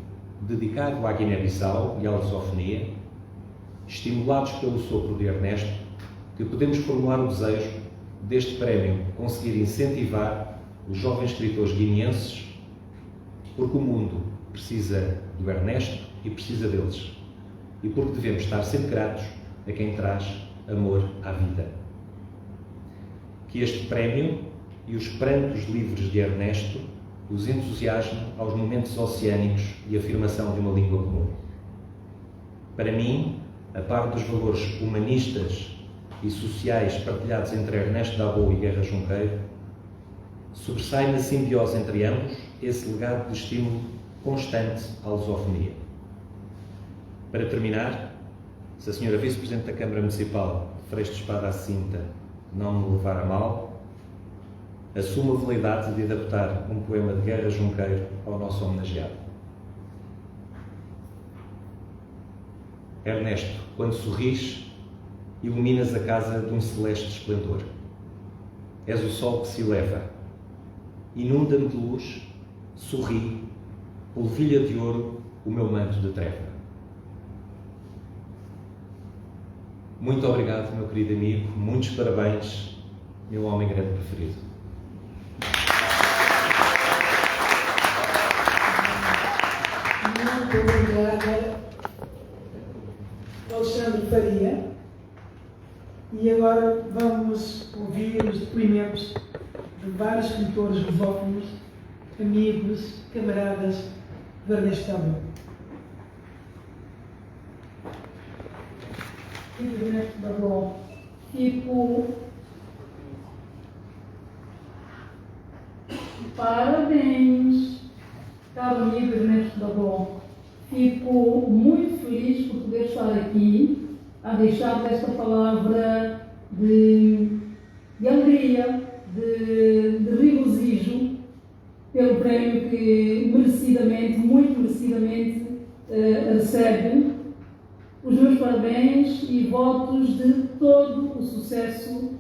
dedicado à Guiné-Bissau e à lusofonia, estimulados pelo sopro de Ernesto, que podemos formular o desejo deste prémio conseguir incentivar os jovens escritores guineenses, porque o mundo precisa do Ernesto e precisa deles, e porque devemos estar sempre gratos a quem traz amor à vida. Que este prémio e os prantos livres de Ernesto os entusiasme aos momentos oceânicos de afirmação de uma língua comum. Para mim, a par dos valores humanistas e sociais partilhados entre Ernesto Dabo e Guerra Junqueiro, sobressai na simbiose entre ambos esse legado de estímulo constante à lusofonia. Para terminar, se a Sra. Vice-Presidente da Câmara Municipal de Freixo de Espada à Cinta não me levar a mal, assumo a validade de adaptar um poema de Guerra Junqueiro ao nosso homenageado. Ernesto, quando sorris, iluminas a casa de um celeste esplendor. És o sol que se eleva. Inunda-me de luz, sorri, polvilha de ouro o meu manto de treva. Muito obrigado, meu querido amigo. Muitos parabéns, meu homem grande preferido. Muito obrigada, Alexandre Faria. E agora vamos ouvir os depoimentos de vários escritores lusófonos, amigos, camaradas de Ernesto Taboão. Ernesto Taboão, tipo, parabéns, caro amigo Ernesto Taboão. Fico muito feliz por poder estar aqui a deixar esta palavra de alegria, de regozijo pelo prémio que merecidamente, muito merecidamente, recebe. Os meus parabéns e votos de todo o sucesso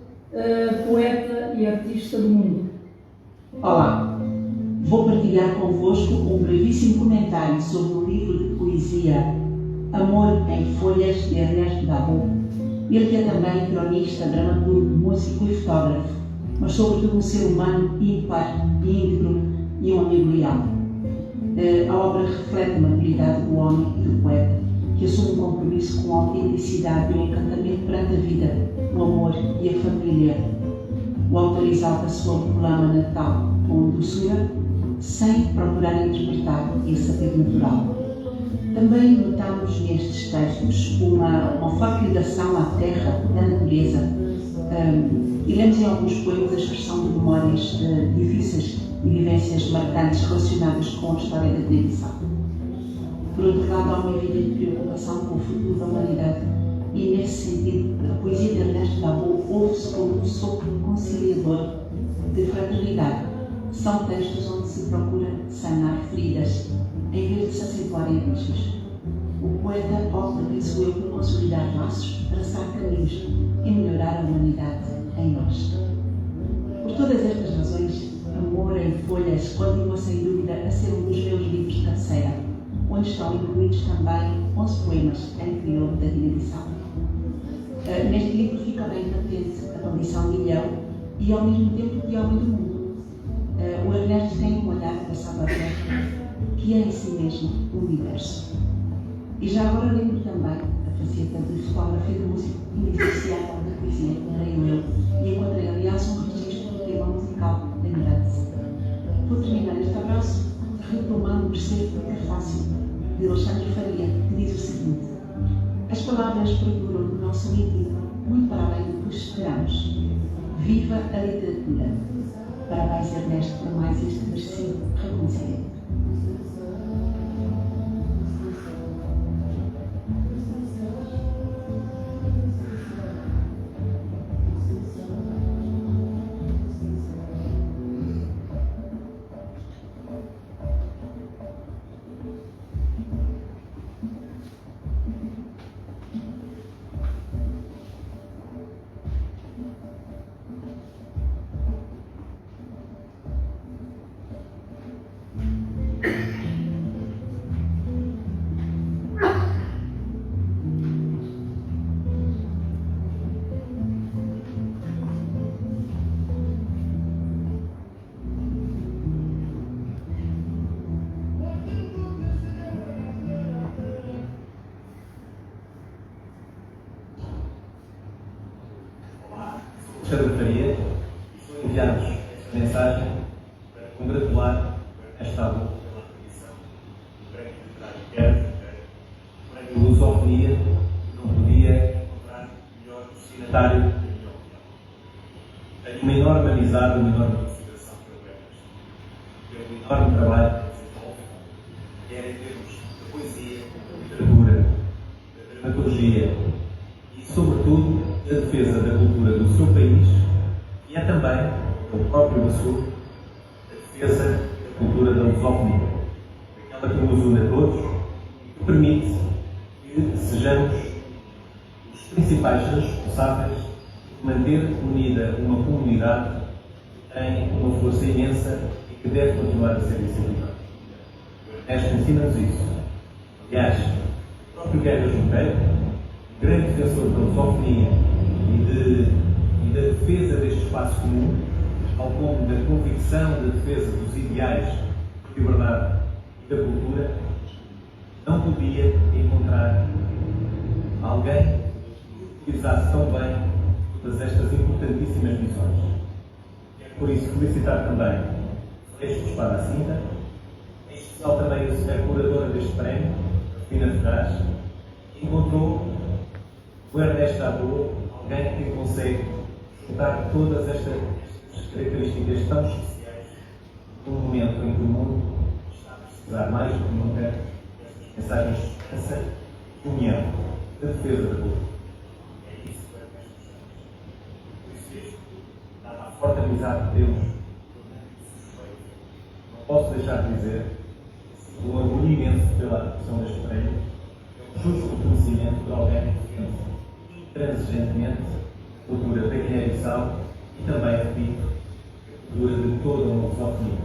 poeta e artista do mundo. Olá, vou partilhar convosco um brevíssimo comentário sobre o livro de poesia Amor em Folhas, de Ernesto Taboão. Ele que é também cronista, dramaturgo, músico e fotógrafo, mas sobretudo um ser humano ímpar, íntegro e um amigo leal. A obra reflete a maturidade do homem e do poeta, que assume um compromisso com a autenticidade e o encantamento perante a vida, o amor e a família. O autor exalta a sua proclama natal com doçura, sem procurar interpretar esse apego natural. Também notamos nestes textos uma forte ligação à terra, à natureza. E lemos em alguns poemas a expressão de memórias difíceis e vivências marcantes relacionadas com a história da Guiné-Bissau. Por outro lado, há uma evidente preocupação com o futuro da humanidade e, nesse sentido, a poesia de Ernesto Taboão ouve-se como um sopro conciliador de fraternidade. São textos onde se procura sanar feridas, em vez de se acentuarem riscos. O poeta opta, penso eu, por consolidar laços, traçar caminhos e melhorar a humanidade em nós. Por todas estas razões, Amor em Folhas continua sem dúvida a ser um dos meus livros de cabeceira, onde estão incluídos também 11 poemas em crioulo da Guiné-Bissau. Neste livro fica bem patente a condição de ilhão e, ao mesmo tempo, de homem do mundo. O Ernesto tem um olhar passado à terra, que é em si mesmo o universo. E já agora lembro também a faceta de fotógrafo e de músico iniciado da poesia que narrei eu, e encontrei, aliás, um registro do tema musical lembrante-se. Vou terminar este abraço retomando o preceito Prefácio de Alexandre Faria, que diz o seguinte: as palavras perduram no nosso íntimo, muito para além do que esperamos. Viva a literatura! Parabéns, Ernesto, por mais este merecido reconhecimento. Alexandre Faria, enviar-vos esta mensagem para congratular esta aluna pela atribuição do Prémio Literário Guerra, Prémio Lusofonia, que não podia encontrar melhor destinatário da minha opinião. Tenho uma enorme amizade, uma enorme consideração pelo Ernesto, pelo enorme trabalho que desenvolve, quer em termos de poesia, de literatura, de dramaturgia e, sobretudo, da defesa da cultura do seu país, e é também o próprio Açul, a defesa da cultura da lusofonia, aquela que nos une a todos e que permite que sejamos os principais responsáveis de manter unida uma comunidade que tem uma força imensa e que deve continuar a ser incentivada. Esta ensina-nos isso. Aliás, o próprio Guerra Junqueiro, grande defensor da lusofonia e da defesa deste espaço comum, ao ponto da convicção da defesa dos ideais de liberdade e da cultura, não podia encontrar alguém que utilizasse tão bem todas estas importantíssimas missões. Por isso, felicitar também este Espada à Cinta, em especial também a curadora deste prémio, Fina Ferraz, que encontrou o Ernesto Dabou, alguém que consegue juntar todas estas características tão especiais num momento em que o mundo está a precisar mais do que nunca destas mensagens de esperança, de união, de defesa da cultura. É isso que o Ernesto faz. Por isso mesmo, dá uma forte amizade de Deus. Não posso deixar de dizer um orgulho imenso pela atribuição deste prémio, justo reconhecimento de alguém que defende intransigentemente a cultura da Guiné-Bissau e também, repito, a cultura de toda uma lusofonia,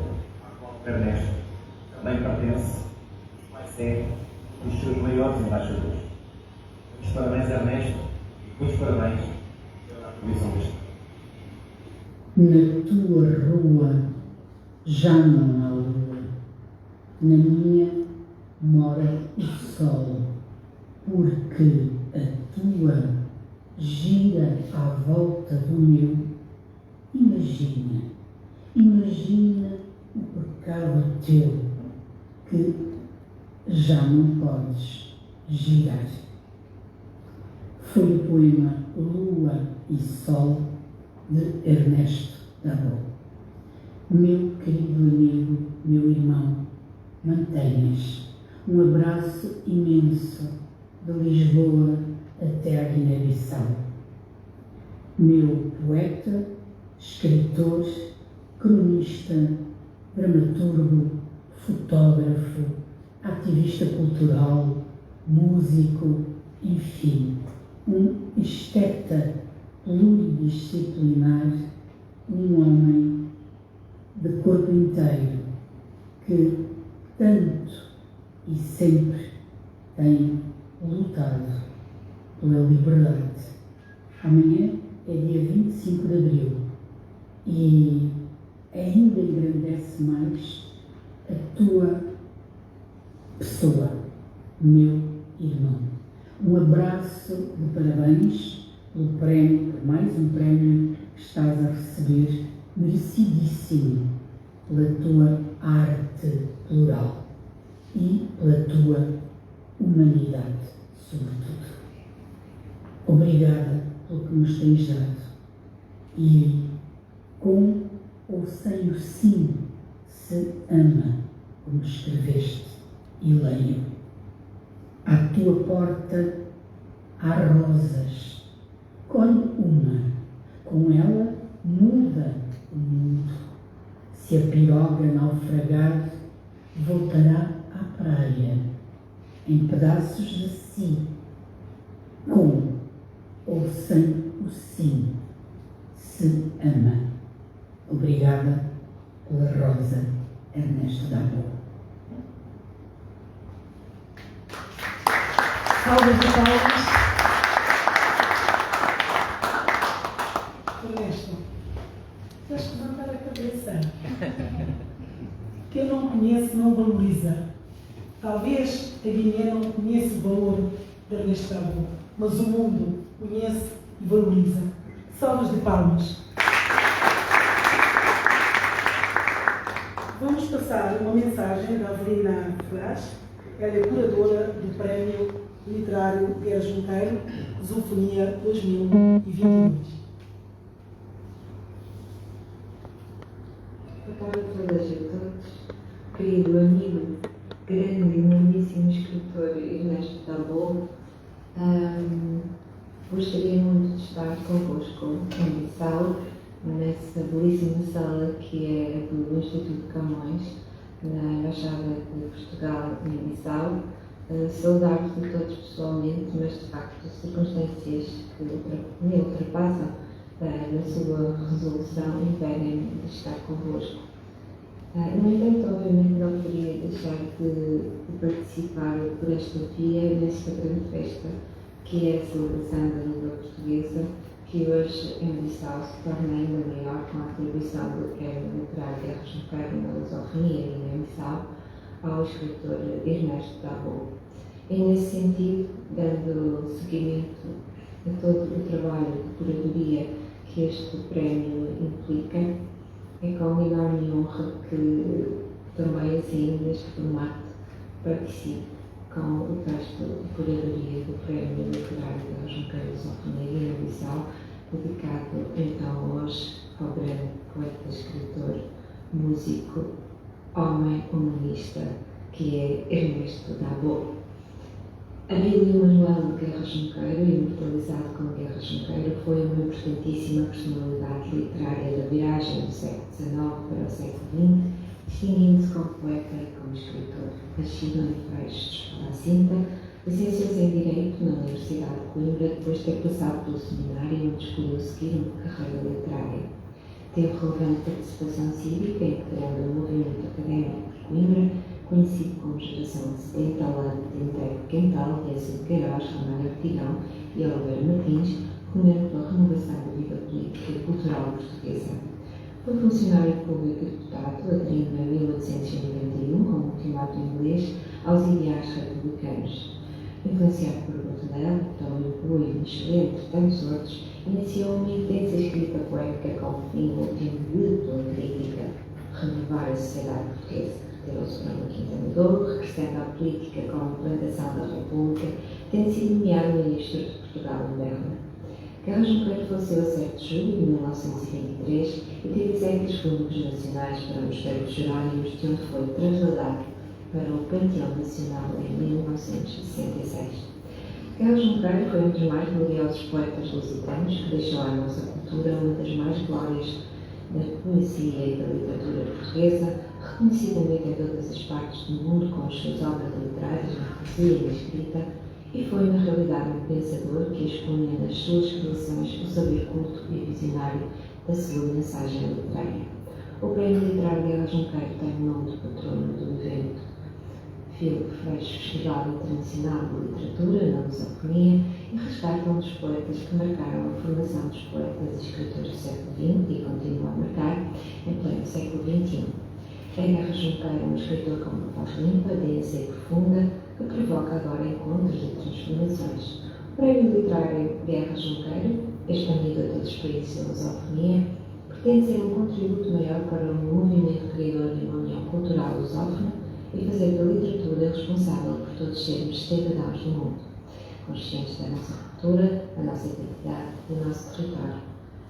à qual o Ernesto também pertence, mas é um dos seus maiores embaixadores. Muitos parabéns, Ernesto, e muitos parabéns pela atribuição deste prémio. Na tua rua já não há lua, na minha mora o sol, porque a tua gira à volta do meu. Imagina o pecado teu, que já não podes girar. Foi o poema Lua e Sol, de Ernesto Dabou. Meu querido amigo, meu irmão, mantenhas um abraço imenso de Lisboa até a Guiné-Bissau. Meu poeta, escritor, cronista, dramaturgo, fotógrafo, ativista cultural, músico, enfim, um esteta pluridisciplinar, um homem de corpo inteiro que tanto e sempre tem lutado pela liberdade. Amanhã é dia 25 de abril e ainda engrandece mais a tua pessoa, meu irmão. Um abraço de parabéns pelo prémio, por mais um prémio que estás a receber, merecidíssimo, pela tua arte plural e pela tua humanidade, sobretudo. Obrigada pelo que nos tens dado e, com ou sem o sim, se ama, como escreveste, e leio. À tua porta há rosas, colhe uma, com ela muda o mundo. Se a piroga naufragar, voltará à praia, em pedaços de si, com ou sem o sim, se ama. Obrigada pela rosa, Ernesto Dabou. Salve de palmas. Ernesto, tens que levantar a cabeça. Quem não conhece não valoriza. Talvez a Guiné não conheça o valor de Ernesto Dabou, mas o mundo conhece e valoriza. Salvas de palmas. Vamos passar uma mensagem da Avelina Ferraz. Ela é curadora do Prémio Literário Guerra Junqueiro, Lusofonia 2022. Boa tarde a todas e a todos. Querido amigo, grande e grandíssimo escritor Ernesto Dabou, gostaria muito de estar convosco em Bissau, nesse nesta belíssima sala que é do Instituto Camões, na Embaixada de Portugal em Bissau. Saudar-vos de todos pessoalmente, mas de facto circunstâncias que me ultrapassam na sua resolução impedem de estar convosco. No entanto, obviamente não poderia deixar de participar por esta via nesta grande festa que é a celebração da língua portuguesa, que hoje em Bissau se torna ainda maior com a atribuição do Prémio Literário Guerra Junqueiro na lusofonia em Guiné-Bissau ao escritor Ernesto Dabo. E nesse sentido, dando seguimento a todo o trabalho de curadoria que este prémio implica, é com enorme honra que também assim neste formato participo com o texto de curadoria do Prémio Literário Guerra Junqueiro Lusofonia em Guiné-Bissau, dedicado então hoje ao grande poeta, escritor, músico, homem humanista que é Ernesto Dabo. Abílio Manuel de Guerra Junqueiro, imortalizado como Guerra Junqueiro, foi uma importantíssima personalidade literária da viragem do século XIX para o século XX, distinguindo-se como poeta e como escritor. Nascido em Freixo de Espada à Cinta, licenciou-se em Direito na Universidade de Coimbra, depois de ter passado pelo seminário, onde escolheu seguir uma carreira literária. Teve relevante participação cívica, integrando o movimento académico de Coimbra, conhecido como Geração de 70, ao lado de Inteiro Quental, Décio de Queiroz, Ramalho Ortigão e Oliveira Martins, rumando pela renovação da vida política e cultural portuguesa. Foi funcionário público e deputado, aderindo em 1891, com o ultimato inglês, aos ideais republicanos. Influenciado por Baudelaire, Vitório Hugo e Michelet, entre tantos outros, iniciou uma intensa escrita poética com o fim último de, pela crítica, renovar a sociedade portuguesa. Retirou-se para uma Quinta do Douro, regressando à política com a implantação da República, tendo sido nomeado ministro de Portugal em Berna. Guerra Junqueiro faleceu a 7 de julho de 1923 e teve exemplos fúnebres nacionais para o Mosteiro dos Jerónimos, de onde foi trasladado para o Panteão Nacional em 1966. Guerra Junqueiro foi um dos mais gloriosos poetas lusitanos que deixou à nossa cultura uma das mais glórias da poesia e da literatura portuguesa, reconhecidamente em todas as partes do mundo com as suas obras literárias na poesia e na escrita, e foi na realidade um pensador que expunha nas suas criações o saber culto e visionário da sua mensagem literária. O Prémio Literário Guerra Junqueiro tem o nome de patrono do evento Filipe Freixo Festival Internacional de Literatura na Lusofonia e resgata um dos poetas que marcaram a formação dos poetas e escritores do século XX e continuam a marcar em pleno século XXI. É Guerra Junqueiro um escritor com uma voz limpa, densa e profunda, que provoca agora encontros e transformações. O Prémio Literário Guerra Junqueiro, expandido a todos os países da lusofonia, pretende ser um contributo maior para um movimento criador de uma união cultural lusófona e fazer da literatura responsável por todos sermos cidadãos do mundo, conscientes da nossa cultura, da nossa identidade e do nosso território.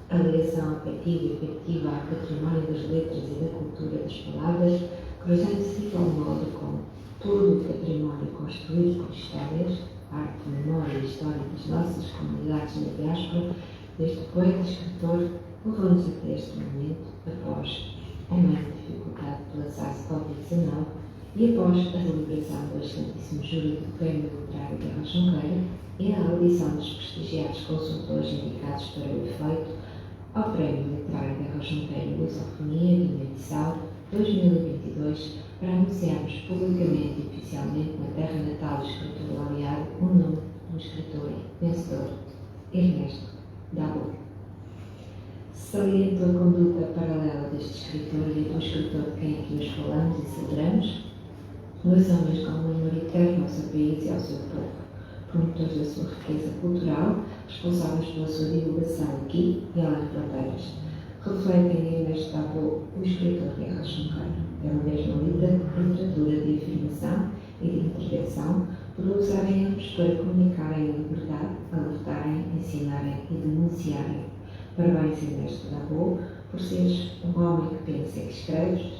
A ligação afetiva e efetiva ao património das letras e da cultura das palavras, cruzando-se de igual modo com todo o património construído com histórias, arte, memória e história das nossas comunidades na diáspora, deste poeta e escritor levou-nos até este momento, após uma dificuldade pela SARS-CoV-19 e após a deliberação do excelentíssimo júri do Prémio Literário Guerra Junqueiro e a audição dos prestigiados consultores indicados para o efeito ao Prémio Literário Guerra Junqueiro Lusofonia Guiné-Bissau 2022, para anunciarmos publicamente e oficialmente na terra natal do escritor laureado o nome do escritor vencedor, Ernesto Dabo. Saliento a conduta paralela deste escritor e do escritor de quem aqui hoje falamos e celebramos, dois homens com um amor eterno ao seu país e ao seu povo, promotores da sua riqueza cultural, responsáveis pela sua divulgação aqui e além de fronteiras. Refletem em Ernesto Dabo o escritor Guerra Junqueiro. É uma mesma literatura de afirmação e de intervenção, por usarem ambos para comunicarem a liberdade, alertarem, ensinarem e denunciarem. Parabéns, Ernesto Dabo, por seres um homem que pensa e que escreve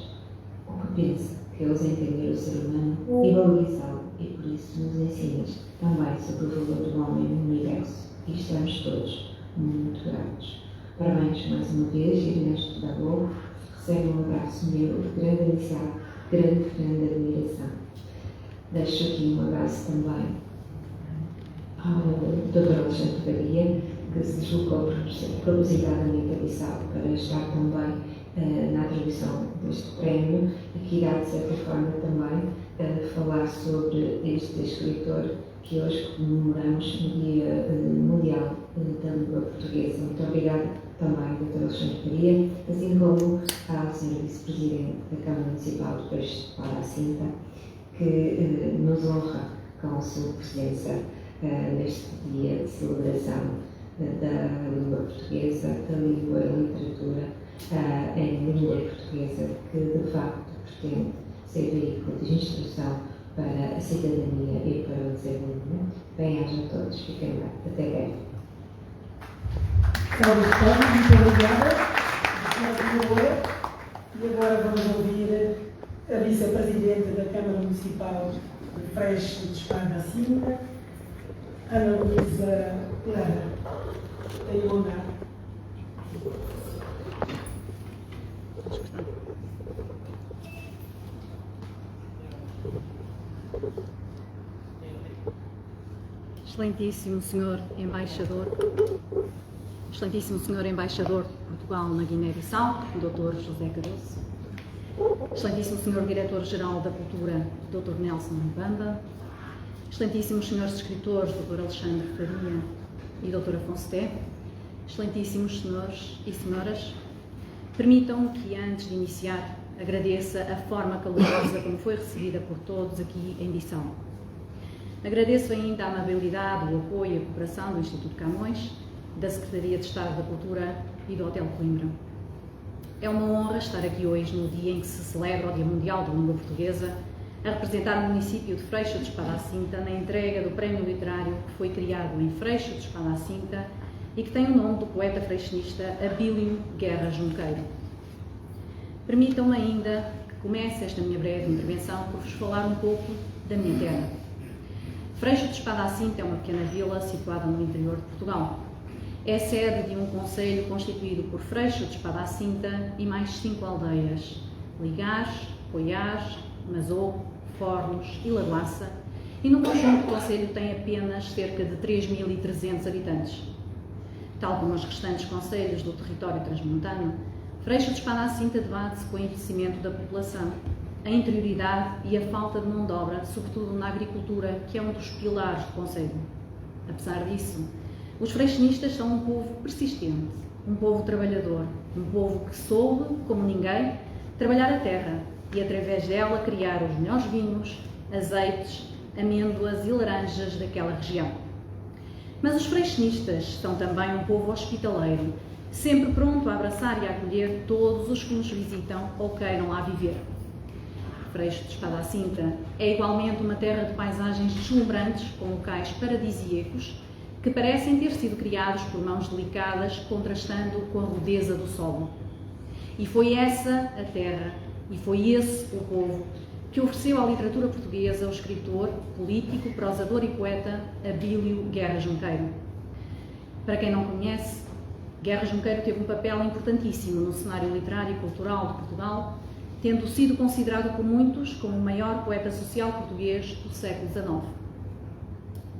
o que pensa, que ousa entender o ser humano e valorizá-lo, e por isso nos ensinas também sobre o valor do homem no universo, e estamos todos muito gratos. Parabéns mais uma vez, Ernesto da Boa. Recebe um abraço meu de grande amizade, grande admiração. Deixo aqui um abraço também ao Dr. Alexandre Faria, que se deslocou propositadamente a Bissau para estar também na atribuição deste prémio e que irá, de certa forma, também falar sobre este escritor que hoje comemoramos no Dia Mundial da Língua Portuguesa. Muito obrigada também, Dr. Alexandre Faria, assim como à Sra. Vice-Presidente da Câmara Municipal de Freixo de Espada à Cinta, que nos honra com a sua presença neste dia de celebração da língua portuguesa, da língua e literatura em língua portuguesa, que de facto pretende ser veículo de instrução para a cidadania e para o desenvolvimento. Bem-aja a todos, fiquem bem. Até breve. Muito obrigada. E agora vamos ouvir a Vice-Presidente da Câmara Municipal de Freixo de Espada à Cinta, Ana Luísa Lara. Tenho honra. Excelentíssimo Senhor Embaixador de Portugal na Guiné-Bissau, Dr. José Caroço, Excelentíssimo Senhor Diretor-Geral da Cultura, Dr. Nelson Mbamba, Excelentíssimos Senhores Escritores, Dr. Alexandre Faria e Dr. Afonso Té, Excelentíssimos Senhores e Senhoras, permitam que, antes de iniciar, agradeça a forma calorosa como foi recebida por todos aqui em Bissau. Agradeço ainda a amabilidade, o apoio e a cooperação do Instituto Camões, da Secretaria de Estado da Cultura e do Hotel Coimbra. É uma honra estar aqui hoje, no dia em que se celebra o Dia Mundial da Língua Portuguesa, a representar o município de Freixo de Espada à Cinta na entrega do prémio literário que foi criado em Freixo de Espada à Cinta e que tem o nome do poeta freixinista Abílio Guerra Junqueiro. Permitam-me ainda que comece esta minha breve intervenção por vos falar um pouco da minha terra. Freixo de Espada à Cinta é uma pequena vila situada no interior de Portugal. É sede de um concelho constituído por Freixo de Espada à Cinta e mais 5 aldeias: Ligares, Poiás, Mazou, Fornos e Lagoaça, e no conjunto o concelho tem apenas cerca de 3.300 habitantes. Tal como os restantes concelhos do território transmontano, Freixo de Espada à Cinta debate-se com o envelhecimento da população, a interioridade e a falta de mão de obra, sobretudo na agricultura, que é um dos pilares do concelho. Apesar disso, os freixenistas são um povo persistente, um povo trabalhador, um povo que soube, como ninguém, trabalhar a terra e, através dela, criar os melhores vinhos, azeites, amêndoas e laranjas daquela região. Mas os freixenistas são também um povo hospitaleiro, sempre pronto a abraçar e a acolher todos os que nos visitam ou queiram lá viver. Freixo de Espada à Cinta é igualmente uma terra de paisagens deslumbrantes, com locais paradisíacos, que parecem ter sido criados por mãos delicadas, contrastando com a rudeza do solo. E foi essa a terra, e foi esse o povo, que ofereceu à literatura portuguesa o escritor, político, prosador e poeta Abílio Guerra Junqueiro. Para quem não conhece, Guerra Junqueiro teve um papel importantíssimo no cenário literário e cultural de Portugal, tendo sido considerado por muitos como o maior poeta social português do século XIX.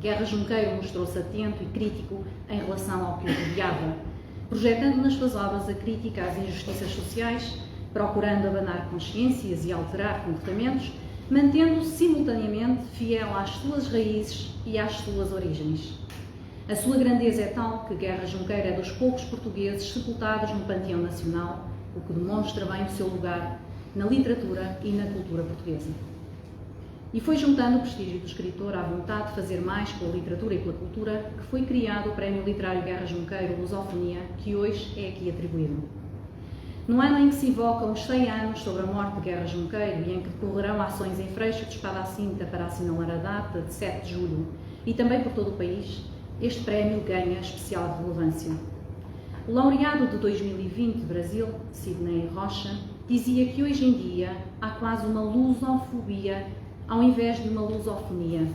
Guerra Junqueiro mostrou-se atento e crítico em relação ao que o rodeava, projetando nas suas obras a crítica às injustiças sociais, procurando abanar consciências e alterar comportamentos, mantendo-se simultaneamente fiel às suas raízes e às suas origens. A sua grandeza é tal que Guerra Junqueiro é dos poucos portugueses sepultados no Panteão Nacional, o que demonstra bem o seu lugar na literatura e na cultura portuguesa. E foi juntando o prestígio do escritor à vontade de fazer mais pela literatura e pela cultura que foi criado o Prémio Literário Guerra Junqueiro Lusofonia, que hoje é aqui atribuído. No ano em que se evocam os 100 anos sobre a morte de Guerra Junqueiro e em que decorrerão ações em Freixo de Espada à Cinta para assinalar a data de 7 de julho e também por todo o país, este prémio ganha especial relevância. O laureado de 2020 de Brasil, Sidney Rocha, dizia que hoje em dia há quase uma lusofobia ao invés de uma lusofonia.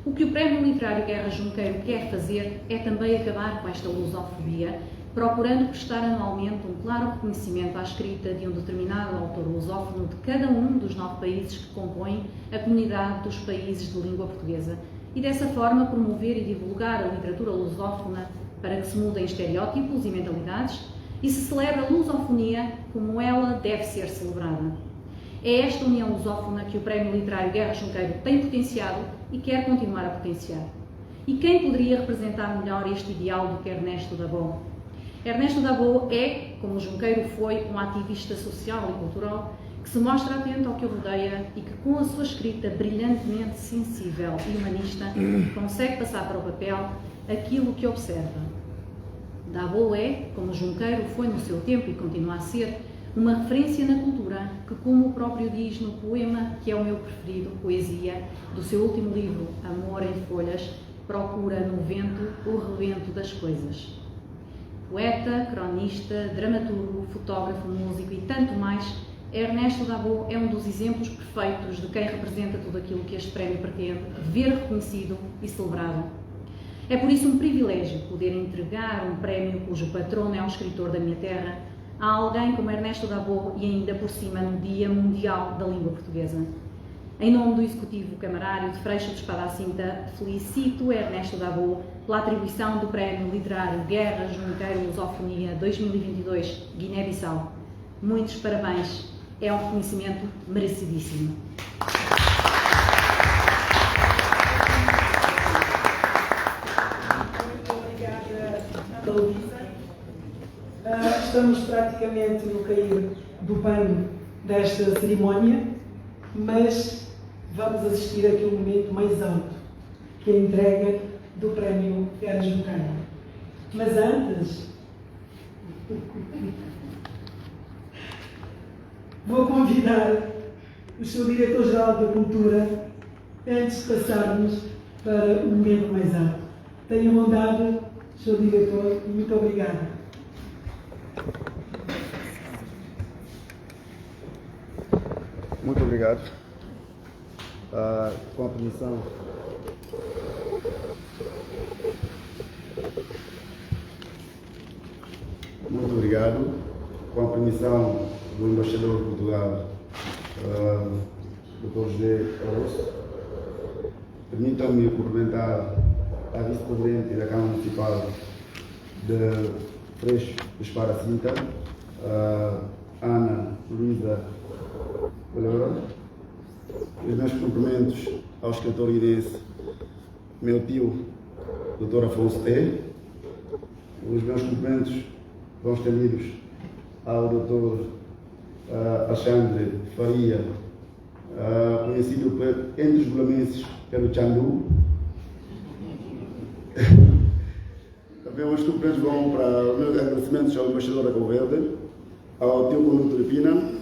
O que o Prémio Literário Guerra Junqueiro quer fazer é também acabar com esta lusofobia, procurando prestar anualmente um claro reconhecimento à escrita de um determinado autor lusófono de cada um dos 9 países que compõem a comunidade dos países de língua portuguesa e, dessa forma, promover e divulgar a literatura lusófona para que se mudem estereótipos e mentalidades e se celebre a lusofonia como ela deve ser celebrada. É esta união lusófona que o Prémio Literário Guerra Junqueiro tem potenciado e quer continuar a potenciar. E quem poderia representar melhor este ideal do que Ernesto Dabo? Ernesto Dabo é, como Junqueiro foi, um ativista social e cultural que se mostra atento ao que o rodeia e que, com a sua escrita brilhantemente sensível e humanista, consegue passar para o papel aquilo que observa. Dabo é, como Junqueiro foi no seu tempo e continua a ser, uma referência na cultura que, como o próprio diz no poema que é o meu preferido, Poesia, do seu último livro, Amor em Folhas, procura no vento o rebento das coisas. Poeta, cronista, dramaturgo, fotógrafo, músico e tanto mais, Ernesto Dabo é um dos exemplos perfeitos de quem representa tudo aquilo que este prémio pretende ver reconhecido e celebrado. É por isso um privilégio poder entregar um prémio cujo patrono é um escritor da minha terra a alguém como Ernesto Dabo e ainda por cima no Dia Mundial da Língua Portuguesa. Em nome do Executivo Camarário de Freixo de Espada à Cinta, felicito Ernesto Dabo pela atribuição do Prémio Literário Guerra Junqueiro Lusofonia 2022 Guiné-Bissau. Muitos parabéns, é um reconhecimento merecidíssimo. Muito obrigada, Luísa. Estamos praticamente no cair do pano desta cerimónia, mas vamos assistir aqui a um momento mais alto, que é a entrega do Prémio Guerra Junqueiro. Mas antes, vou convidar o Sr. Diretor-Geral da Cultura, antes de passarmos para o momento mais alto. Tenha bondade, Sr. Diretor, e muito obrigada. Muito obrigado. Com a permissão. Muito obrigado. Com a permissão do embaixador de Portugal, Dr. José Caroço, permitam-me cumprimentar a vice-presidente da Câmara Municipal de Freixo de Espada à Cinta, Ana Luísa Olheira. Os meus cumprimentos ao escritor guinense, meu tio, Dr. Afonso T. Os meus cumprimentos vão estendidos ao Dr. Alexandre Faria, conhecido entre os bolamenses pelo Chandu. Também os cumprimentos vão para os meus agradecimentos ao embaixador da Cabo Verde, ao tio Conduto de Pina,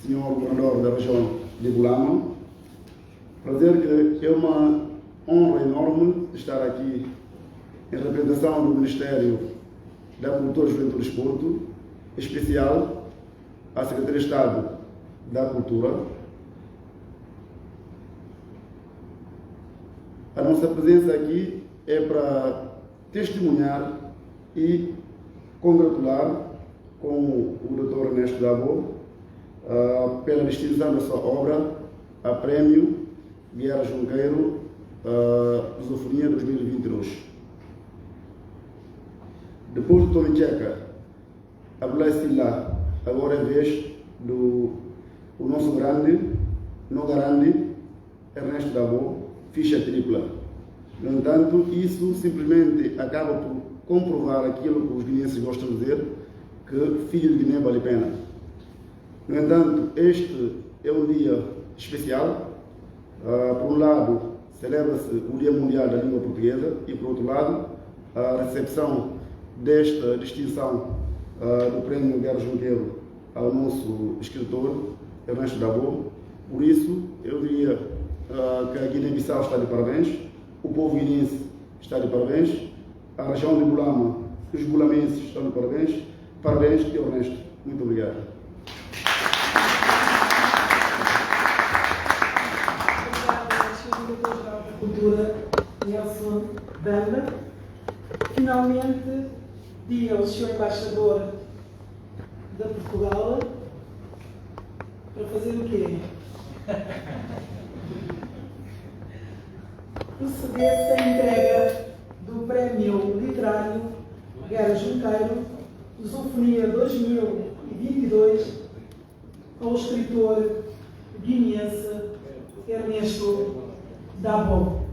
senhor governador da região de Bulama. Para dizer que é uma honra enorme estar aqui em representação do Ministério da Cultura, Juventude e Desporto, em especial à Secretaria de Estado da Cultura. A nossa presença aqui é para testemunhar e congratular com o Dr. Ernesto Dabo pela distinção da sua obra a Prémio Guerra Junqueiro Lusofonia 2022. Depois do Tony Checa, Abdoulaye Sylla, agora é a vez do nosso grande, Ernesto Dabo, ficha tripla. No entanto, isso simplesmente acaba por comprovar aquilo que os guineenses gostam de dizer, que filho de Guiné vale a pena. No entanto, este é um dia especial. Por um lado, celebra-se o Dia Mundial da Língua Portuguesa e, por outro lado, a recepção desta distinção do Prémio Guerra Junqueiro ao nosso escritor, Ernesto Dabo. Por isso, eu diria que a Guiné-Bissau está de parabéns, o povo guineense está de parabéns, a região de Bulama, os bulamenses estão de parabéns. Parabéns, tio Ernesto. Muito obrigado. Cultura, Nelson Banda. Finalmente, pedi ao Sr. Embaixador de Portugal para fazer o quê? Proceder-se à entrega do Prémio Literário Guerra Junqueiro, Lusofonia 2022, ao escritor guineense Ernesto Dabo.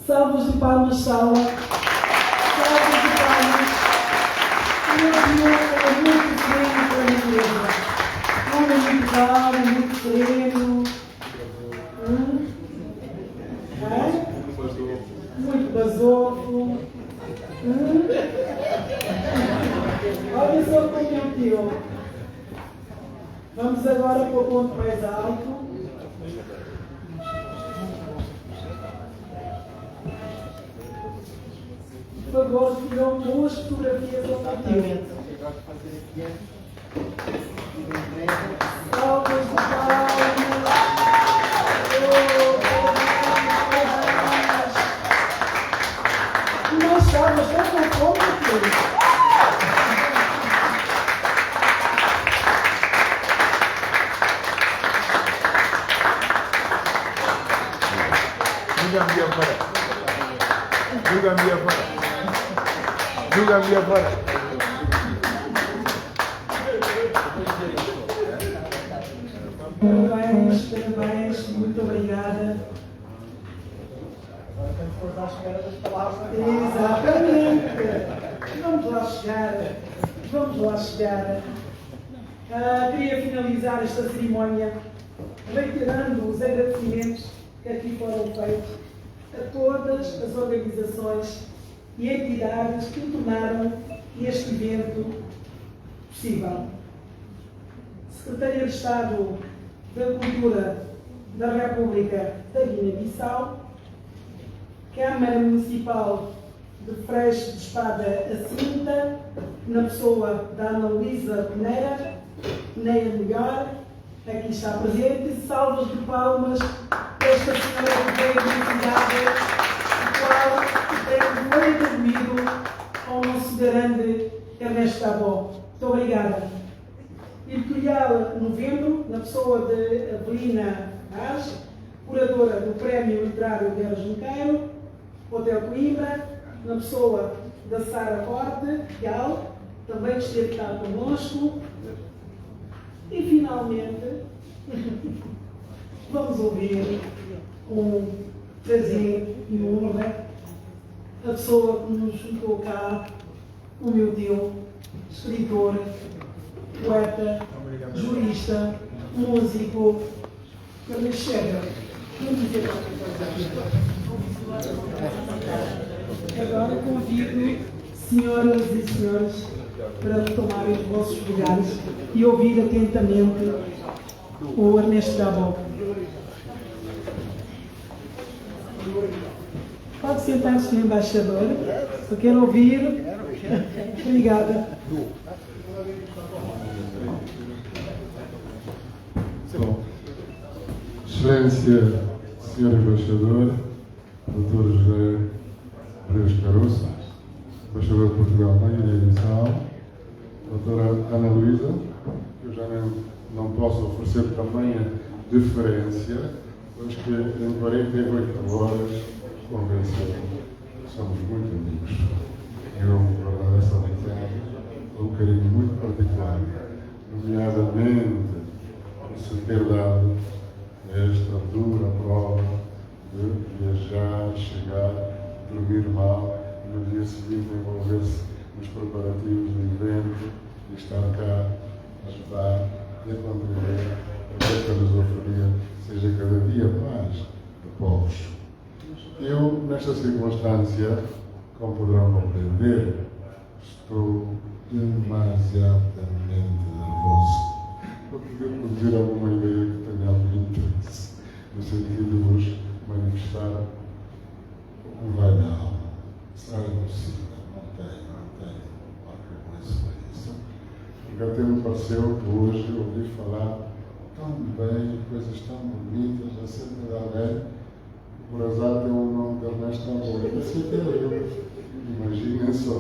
Salvos de palmas, sala. Salvos de palmas. O meu senhor é muito sereno para a natureza. Homem muito calmo, muito sereno. Muito basofo. Olha só como é o tio. Vamos agora para o ponto mais alto. Por favor, tiram duas fotografias ao partido. Salvas de palmas. E nós salvas, já com fome aqui. Parabéns, muito obrigada. Agora estamos à espera das palavras. Exatamente. Vamos lá chegar. Queria finalizar esta cerimónia reiterando os agradecimentos que aqui foram feitos a todas as organizações e entidades que tornaram este evento possível. Secretaria de Estado da Cultura da República da Guiné-Bissau, Câmara Municipal de Freixo de Espada Assinta, na pessoa da Ana Luísa Peneira Melhor, aqui está presente, salvas de palmas esta senhora que veio da cidade, o qual tem muito admiro ao nosso grande Ernesto Dabo. Muito obrigada. Editorial Novembro, na pessoa de Avelina Age, curadora do Prémio Literário Guerra Junqueiro, Hotel Coimbra, na pessoa da Sara Corte, Gal, também esteve cá conosco. E finalmente, vamos ouvir com prazer e honra a pessoa que nos juntou cá, o meu tio, escritor, poeta, jurista, músico, Carlos Chega. Vamos dizer qualquer coisa aqui. Agora convido senhoras e senhores para tomarem os vossos lugares e ouvir atentamente o Ernesto Dabo. Pode sentar-se, Sr. Embaixador. Eu quero ouvir. Obrigada. Bom, Excelência, Sr. Embaixador, Dr. José Pereira Caroço, Embaixador de Portugal na Guiné-Bissau, Doutora Ana Luísa, que eu já não posso oferecer tamanha deferência, mas que em 48 horas convenceu que somos muito amigos. Eu guardo essa amizade com um carinho muito particular, nomeadamente por se ter dado esta dura prova de viajar, chegar, dormir mal, e no dia seguinte envolver-se nos preparativos do evento e estar cá a ajudar e a contribuir para que a lusofonia seja cada dia mais de povos. Eu, nesta circunstância, como poderão compreender, estou demasiadamente nervoso. Para poder produzir alguma ideia que tenha algum interesse, no sentido de vos manifestar o que vai na alma. Será impossível, não tenho qualquer coisa para isso. Porque até me pareceu que hoje ouvi falar tão bem, coisas tão bonitas acerca de alguém que por azar tem o nome de Ernesto Dabo. Isso é eu. Imaginem só.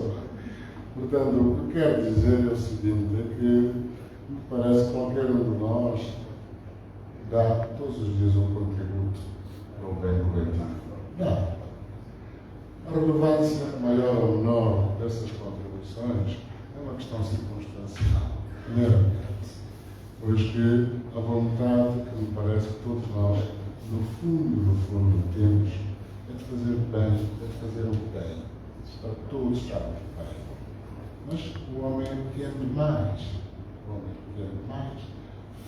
Portanto, Portanto, o que quero dizer é o seguinte, é que me parece que qualquer um de nós dá todos os dias um contributo para o bem coletivo. Dá. A relevância maior ou menor dessas contribuições é uma questão circunstancial, meramente. Pois que a vontade que me parece que todos nós, no fundo, temos é de fazer bem, é de fazer o bem, para todos estarmos bem. Mas o homem quer demais,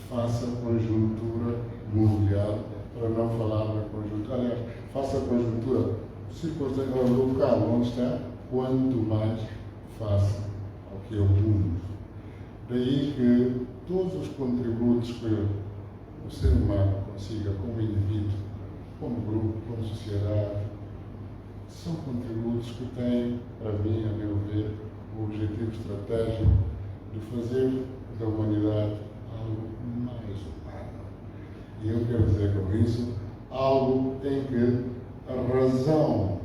face à conjuntura mundial, para não falar da conjuntura, aliás, face à conjuntura circunstancial local onde está, quanto mais face ao que é o mundo. Daí que todos os contributos que o ser humano consiga, como indivíduo, como grupo, como sociedade, são contributos que têm, para mim, a meu ver, o objetivo estratégico de fazer da humanidade algo mais humano. E eu quero dizer com isso, algo em que a razão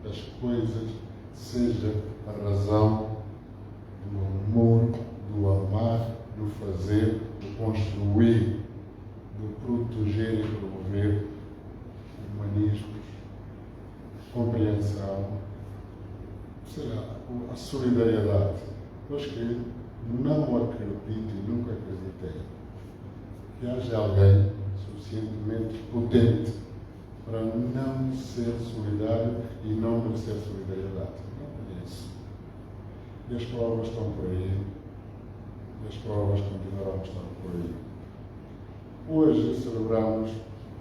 das coisas seja a razão do amor, do amar, do fazer, do construir, do proteger e promover humanismos, compreensão, será a solidariedade, pois que não acredito e nunca acreditei que haja alguém suficientemente potente para não ser solidário e não merecer solidariedade. Não conheço. E as provas estão por aí. E as provas continuarão a estar por aí. Hoje celebramos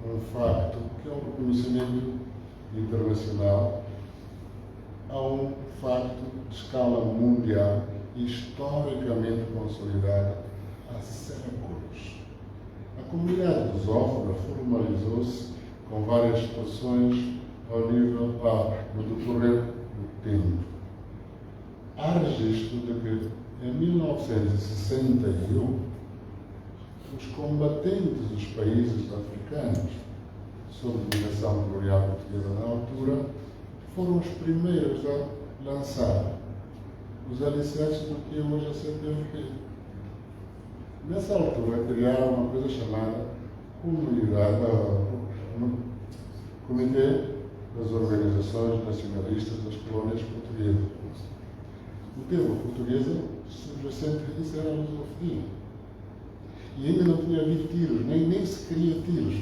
um facto que é um reconhecimento internacional a um facto de escala mundial historicamente consolidado há séculos. A comunidade lusófona formalizou-se com várias situações ao nível no decorrer do tempo. Há registro de que, em 1961, os combatentes dos países africanos, sob dominação colonial portuguesa na altura, foram os primeiros a lançar os alicerces do que é hoje a CPLP. Nessa altura, criaram uma coisa chamada Comitê das Organizações Nacionalistas das Colônias Portuguesas. O termo portuguesa, subjacente a isso, era a lusofonia. E ainda não tinha havido tiros, nem se queria tiros.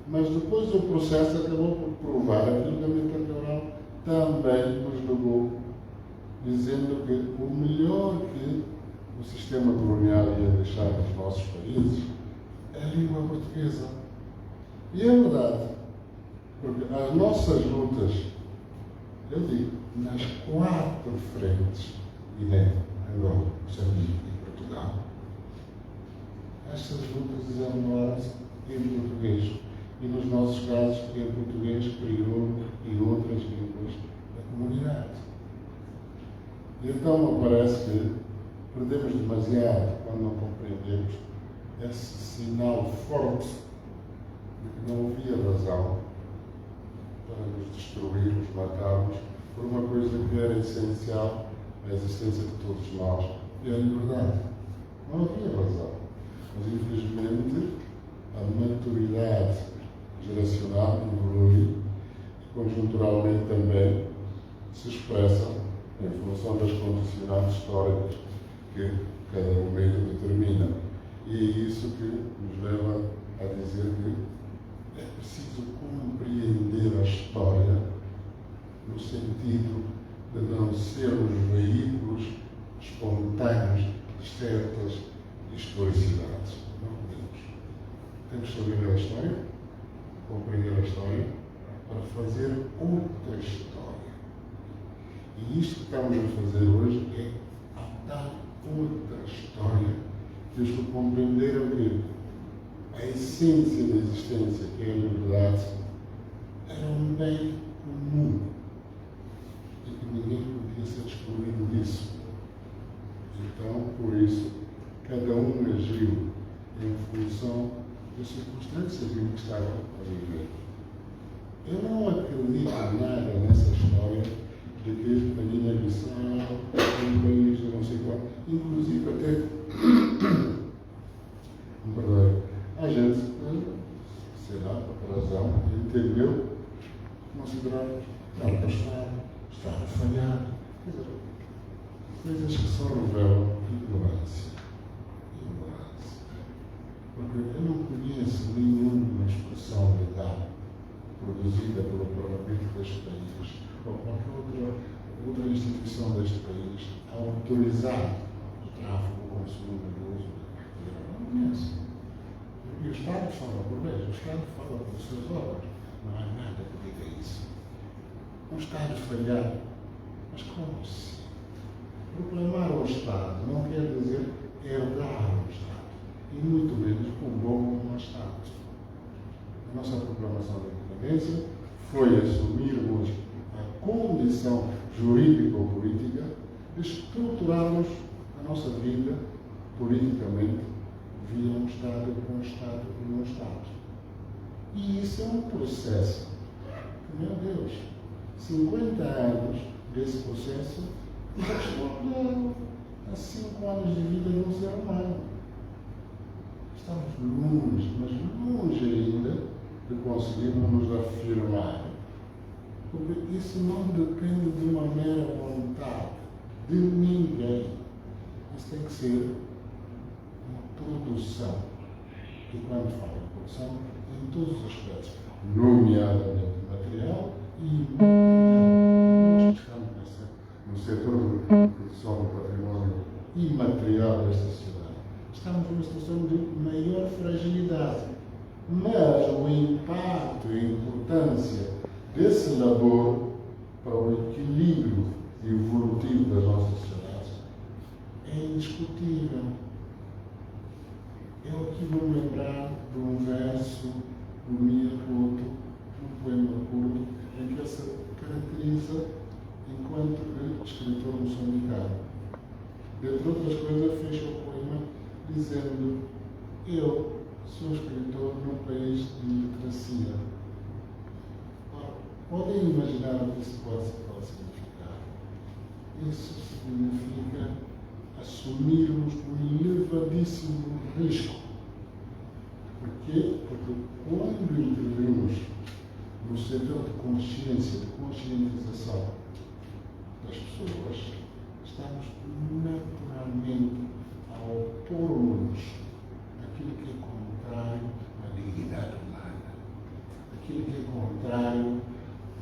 Mas depois o processo acabou por provar aquilo que a Milton Cabral também nos legou, dizendo que o melhor que o sistema colonial ia deixar nos nossos países é a língua portuguesa. E é verdade, porque as nossas lutas, eu digo, nas 4 frentes, Guiné, Angola, Moçambique e Portugal, estas lutas desenrolaram-se em português. E nos nossos casos, em português, crioulo e outras línguas da comunidade. E então, me parece que perdemos demasiado quando não compreendemos esse sinal forte de que não havia razão para nos destruir, nos matarmos, por uma coisa que era essencial à existência de todos nós, e a liberdade. Não havia razão. Mas, infelizmente, a maturidade geracional evolui e conjunturalmente também se expressa em função das condicionantes históricas que cada momento determina. E é isso que nos leva a dizer que é preciso compreender a história no sentido de não sermos veículos espontâneos de certas historicidades. Não podemos. Temos que saber a história, compreender a história, para fazer outra história. E isto que estamos a fazer hoje é a tal outra história que os que compreenderam que a essência da existência, que é a liberdade, era um bem comum e que ninguém podia ser excluído disso. Então, por isso, cada um agiu em função das circunstâncias em que estava a viver. Eu não acredito nada nessa história de que a Guiné-Bissau é um país de não sei qual, inclusive até, perdão, a gente, sei lá, por razão, entendeu, considerar que está a falhar, coisas que só revelam ignorância. Porque eu não conheço nenhuma expressão legal produzida pelo Parlamento deste país ou qualquer outra instituição deste país a autorizar o tráfico, o consumo do uso da não conheço. E o Estado fala por leis, o Estado fala por seus órgãos. Não há nada que diga isso. O Estado falhar, mas como assim? Proclamar o Estado não quer dizer herdar o Estado. E muito menos com um bom Estado. A nossa proclamação da independência foi assumirmos a condição jurídico-política de estruturarmos a nossa vida politicamente via um Estado com um Estado e um Estado. E isso é um processo que, meu Deus, 50 anos desse processo correspondem a 5 anos de vida de um ser humano. Estamos longe, mas longe ainda de conseguirmos nos afirmar. Porque isso não depende de uma mera vontade de ninguém. Isso tem que ser uma produção. E quando falo de produção, em todos os aspectos, nomeadamente material e nós estamos no setor de produção do património imaterial desta sociedade. Estamos numa situação de maior fragilidade, mas o impacto e a importância desse labor para o equilíbrio evolutivo das nossas sociedades é indiscutível. Eu aqui vou me lembrar de um verso do Mia Couto, um poema curto, em que ele se caracteriza enquanto escritor moçambicano. Dentre outras coisas, fecha o poema dizendo: eu sou escritor num país de literacia. Ora, podem imaginar o que isso pode significar? Isso significa assumirmos um elevadíssimo risco. Por quê? Porque quando intervimos no setor de consciência, de conscientização das pessoas, estamos naturalmente a opor-nos àquilo que é contrário à dignidade humana, aquilo que é contrário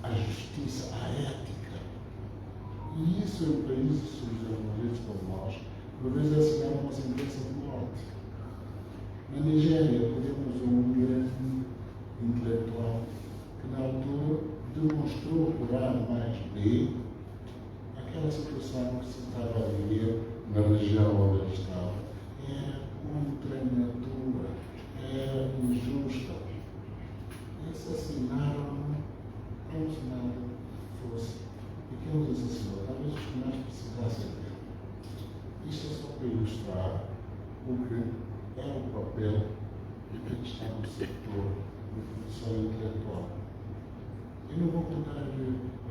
à justiça, à ética. E isso em países subdesenvolvidos como nós, por vezes é assinado uma sentença de morte. Na Nigéria, temos um grande intelectual que, na altura, demonstrou por A mais B aquela situação que se estava a viver na região onde ele estava. Era contra a natura, era injusta. E assassinaram-no como se nada fosse. E quem os assassinou? Talvez os que mais precisassem dele. Isto é só para ilustrar o que é o papel de quem está no setor de produção intelectual. Eu não vou contar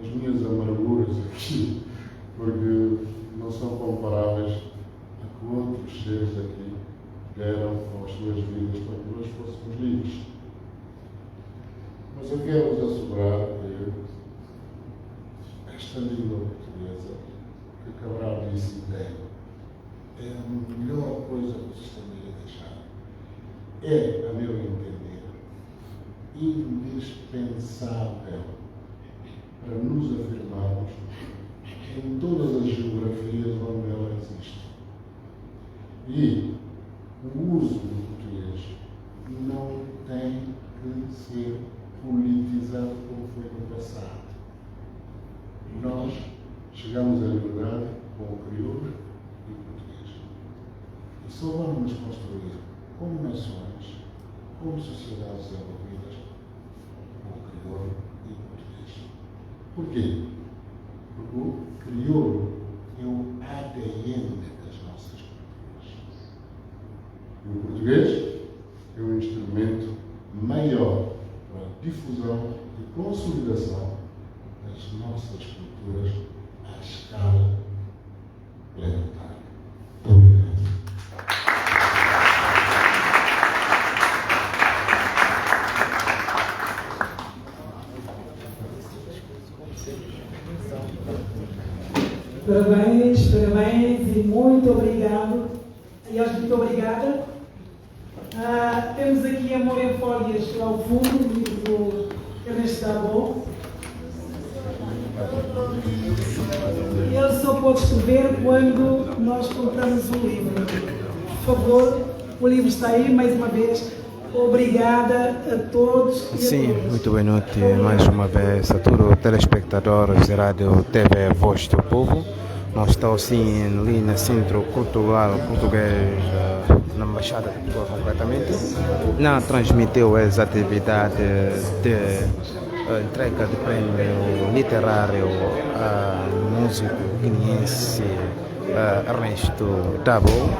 as minhas amarguras aqui, porque não são comparáveis a que outros seres aqui deram às suas vidas para que nós fôssemos livres. Mas eu quero vos assegurar que esta língua portuguesa, que Cabral disse bem, é a melhor coisa que o sistema ia deixar. É, a meu entender, indispensável para nos afirmarmos em todas as geografias onde ela existe. E o uso do português não tem que ser politizado como foi no passado. Nós chegamos à liberdade com o crioulo e o português. E só vamos nos construir como nações, como sociedades desenvolvidas, com o crioulo e o português. Por quê? Porque o crioulo é o ADN das nossas culturas. E o português é um instrumento maior para a difusão e consolidação das nossas culturas Temos aqui Amor em Folhas lá ao fundo, o livro do Ernesto Dabou. Ele só pode escrever quando nós compramos o livro. Por favor, o livro está aí, mais uma vez. Obrigada a todos. Sim, muito boa noite mais uma vez a todos os telespectadores da Rádio TV Voz do Povo. Nós estamos sim ali no Centro Cultural Português, na Embaixada de Portugal completamente. Não transmitiu as atividades de entrega de prêmio literário a músico guineense Ernesto Dabou.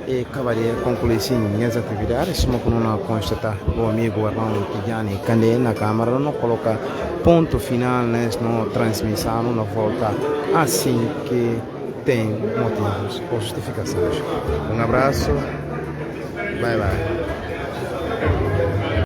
E acabaria de concluir sim as atividades, como não constatar o amigo Armando Tidjani Kandé na Câmara, não coloca ponto final nesta transmissão, não volta assim que tem motivos ou justificações. Um abraço, bye bye.